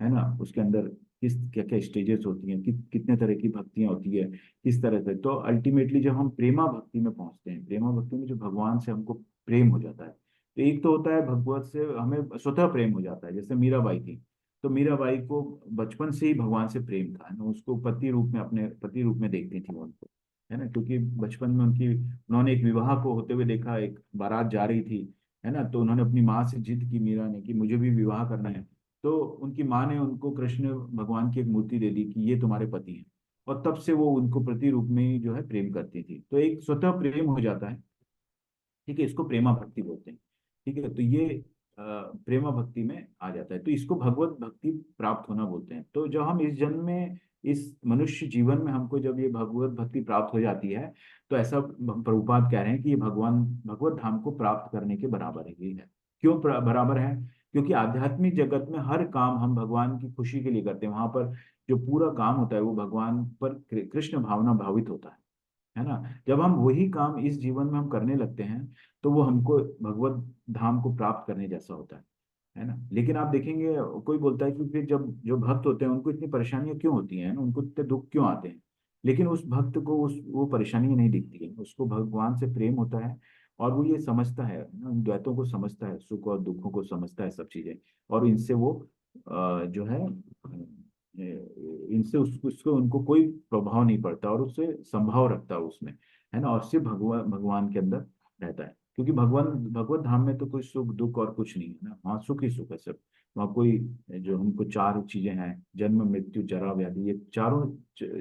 है ना। उसके अंदर किस क्या क्या स्टेजेस होती हैं, कितने तरह की भक्तियां होती है, किस तरह से। तो अल्टीमेटली जब हम प्रेमा भक्ति में पहुंचते हैं, प्रेमा भक्ति में जो भगवान से हमको प्रेम हो जाता है, तो एक तो होता है भगवत से हमें स्वतः प्रेम हो जाता है, जैसे मीराबाई थी। तो मीराबाई को बचपन से ही भगवान से प्रेम था, है ना, उसको पति रूप में, अपने पति रूप में देखती थी वो उनको, है ना, क्योंकि बचपन में उन्होंने एक विवाह को होते हुए देखा, एक बारात जा रही थी, है ना, तो उन्होंने अपनी माँ से जिद की, मीरा ने, कि मुझे भी विवाह करना है। तो उनकी माँ ने उनको कृष्ण भगवान की एक मूर्ति दे दी कि ये तुम्हारे पति हैं। और तब से वो उनको प्रति रूप में ही जो है प्रेम करती थी, तो एक स्वतः प्रेम हो जाता है। ठीक है, इसको प्रेमा भक्ति बोलते हैं। ठीक है, तो ये प्रेमा भक्ति में आ जाता है, तो इसको भगवत भक्ति प्राप्त होना बोलते हैं। तो जब हम इस जन्म में, इस मनुष्य जीवन में हमको जब ये भगवत भक्ति प्राप्त हो जाती है, तो ऐसा प्रभुपाद कह रहे हैं कि ये भगवान भगवत धाम को प्राप्त करने के बराबर है, ये है। क्यों बराबर है? क्योंकि आध्यात्मिक जगत में हर काम हम भगवान की खुशी के लिए करते हैं, वहां पर जो पूरा काम होता है वो भगवान पर कृष्ण भावना भावित होता है ना। जब हम वही काम इस जीवन में हम करने लगते हैं, तो वो हमको भगवत धाम को प्राप्त करने जैसा होता है ना। लेकिन आप देखेंगे, कोई बोलता है कि फिर जब जो भक्त होते हैं उनको इतनी परेशानियां क्यों होती हैं ना, उनको इतने दुख क्यों आते हैं। लेकिन उस भक्त को उस वो परेशानियां नहीं दिखती है, उसको भगवान से प्रेम होता है। और वो ये समझता है ना, उन द्वैतों को समझता है, सुख और दुखों को समझता है, सब चीजें। और इनसे वो जो है इनसे उसको उनको कोई प्रभाव नहीं पड़ता, और उससे संभाव रखता है उसमें, है ना, और सिर्फ भगवान के अंदर रहता है। क्योंकि भगवान भगवत धाम में तो कोई सुख दुख और कुछ नहीं है ना, वहाँ सुख ही सुख है सिर्फ। वहाँ कोई, जो हमको चार चीजें हैं, जन्म मृत्यु जरा व्याधि, ये चारों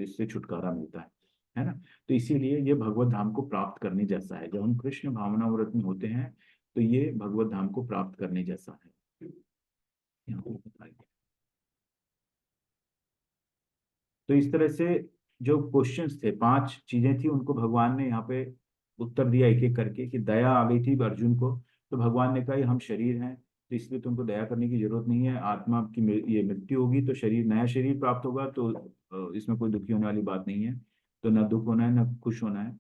इससे छुटकारा मिलता है ना। तो इसीलिए ये भगवत धाम को प्राप्त करने जैसा है, जब हम कृष्ण भावना व्रत में होते हैं, तो ये भगवत धाम को प्राप्त करने जैसा है। यहाँ पे बताया गया। तो इस तरह से जो क्वेश्चंस थे, पांच चीजें थी, उनको भगवान ने यहाँ पे उत्तर दिया एक एक करके, कि दया आ गई थी अर्जुन को। तो भगवान ने कहा ये हम शरीर हैं, तो इसलिए तुमको दया करने की जरूरत नहीं है। आत्मा की ये मृत्यु होगी तो शरीर, नया शरीर प्राप्त होगा, तो इसमें कोई दुखी होने वाली बात नहीं है। तो ना दुख होना है ना खुश होना है,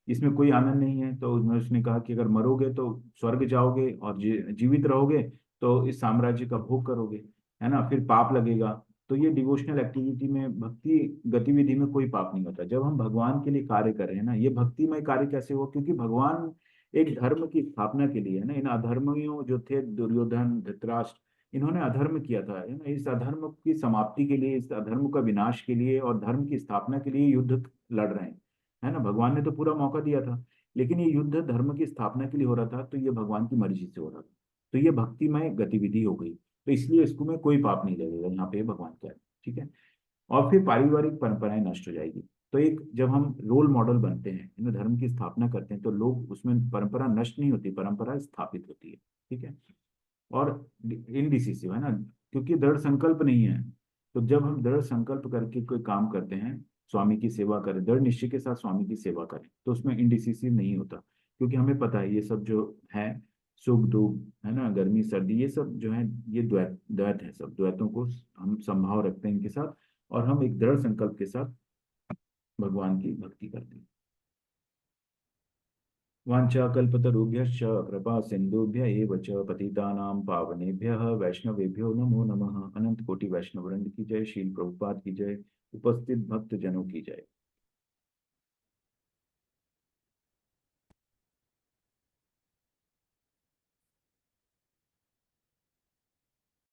इसमें कोई आनंद नहीं है। तो उसने कहा कि अगर मरोगे तो स्वर्ग जाओगे, और जीवित रहोगे तो इस साम्राज्य का भोग करोगे, है ना, फिर पाप लगेगा। तो ये डिवोशनल एक्टिविटी में, भक्ति गतिविधि में कोई पाप नहीं होता जब हम भगवान के लिए कार्य कर रहे हैं ना। ये भक्तिमय कार्य कैसे हुआ? क्योंकि भगवान एक धर्म की स्थापना के लिए, है ना, इन अधर्मियों जो थे, दुर्योधन धृतराष्ट्र, इन्होंने अधर्म किया था, है ना। इस अधर्म की समाप्ति के लिए, इस अधर्म का विनाश के लिए और धर्म की स्थापना के लिए युद्ध लड़ रहे हैं, है ना। भगवान ने तो पूरा मौका दिया था, लेकिन ये युद्ध धर्म की स्थापना के लिए हो रहा था, तो ये भगवान की मर्जी से हो रहा था। तो ये भक्तिमय गतिविधि हो गई, तो इसलिए इसको में कोई पाप नहीं लगेगा, यहाँ पे भगवान कह रहे हैं। ठीक है। और फिर पारिवारिक परंपराएं नष्ट हो जाएगी। तो एक, जब हम रोल मॉडल बनते हैं, इन धर्म की स्थापना करते हैं, तो लोग उसमें, परंपरा नष्ट नहीं होती, परंपरा स्थापित होती है। ठीक है। और इनडिसिसिव, है ना, क्योंकि दृढ़ संकल्प नहीं है। तो जब हम दृढ़ संकल्प करके कोई काम करते हैं, स्वामी की सेवा करें, दृढ़ निश्चय के साथ स्वामी की सेवा करें, तो उसमें इनडिसिसिव नहीं होता। क्योंकि हमें पता है ये सब जो है, सुख दुख, है ना, गर्मी सर्दी, ये सब जो है, ये द्वैत द्वैत है, सब द्वैतों को हम संभाव रखते हैं इनके साथ। और हम एक दृढ़ संकल्प के साथ भगवान की भक्ति करते हैं। वाञ्छाकल्पतरुभ्यश्च कृपा सिन्धुभ्य एव च पतितानां पावनेभ्यः वैष्णवेभ्यो नमो नमः। अनंत कोटि वैष्णव वृंद की जय, शील प्रभुपाद की जय, उपस्थित भक्त जनों की जय।